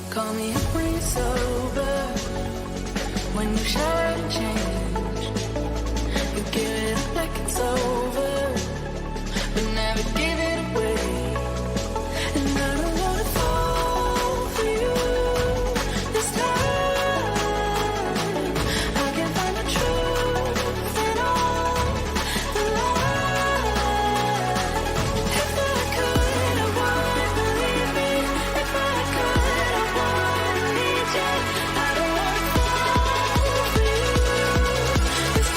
Call me up when you're sober. When you showered and changed, you give it up like it's over, but never give it away. And I don't wanna fall for you this time. I can find the truth in all the lies. If I could, I would believe me. If I could, I would need you. I don't wanna fall for you this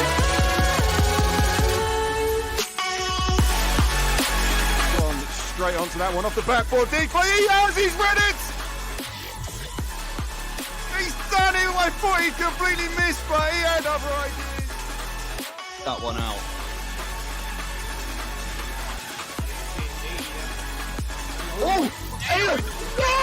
Gone straight onto that one off the backboard. Decoy, he has, he's read it! He's done it! I thought he completely missed, but he had other ideas. That one out. Oh! Aiden! No!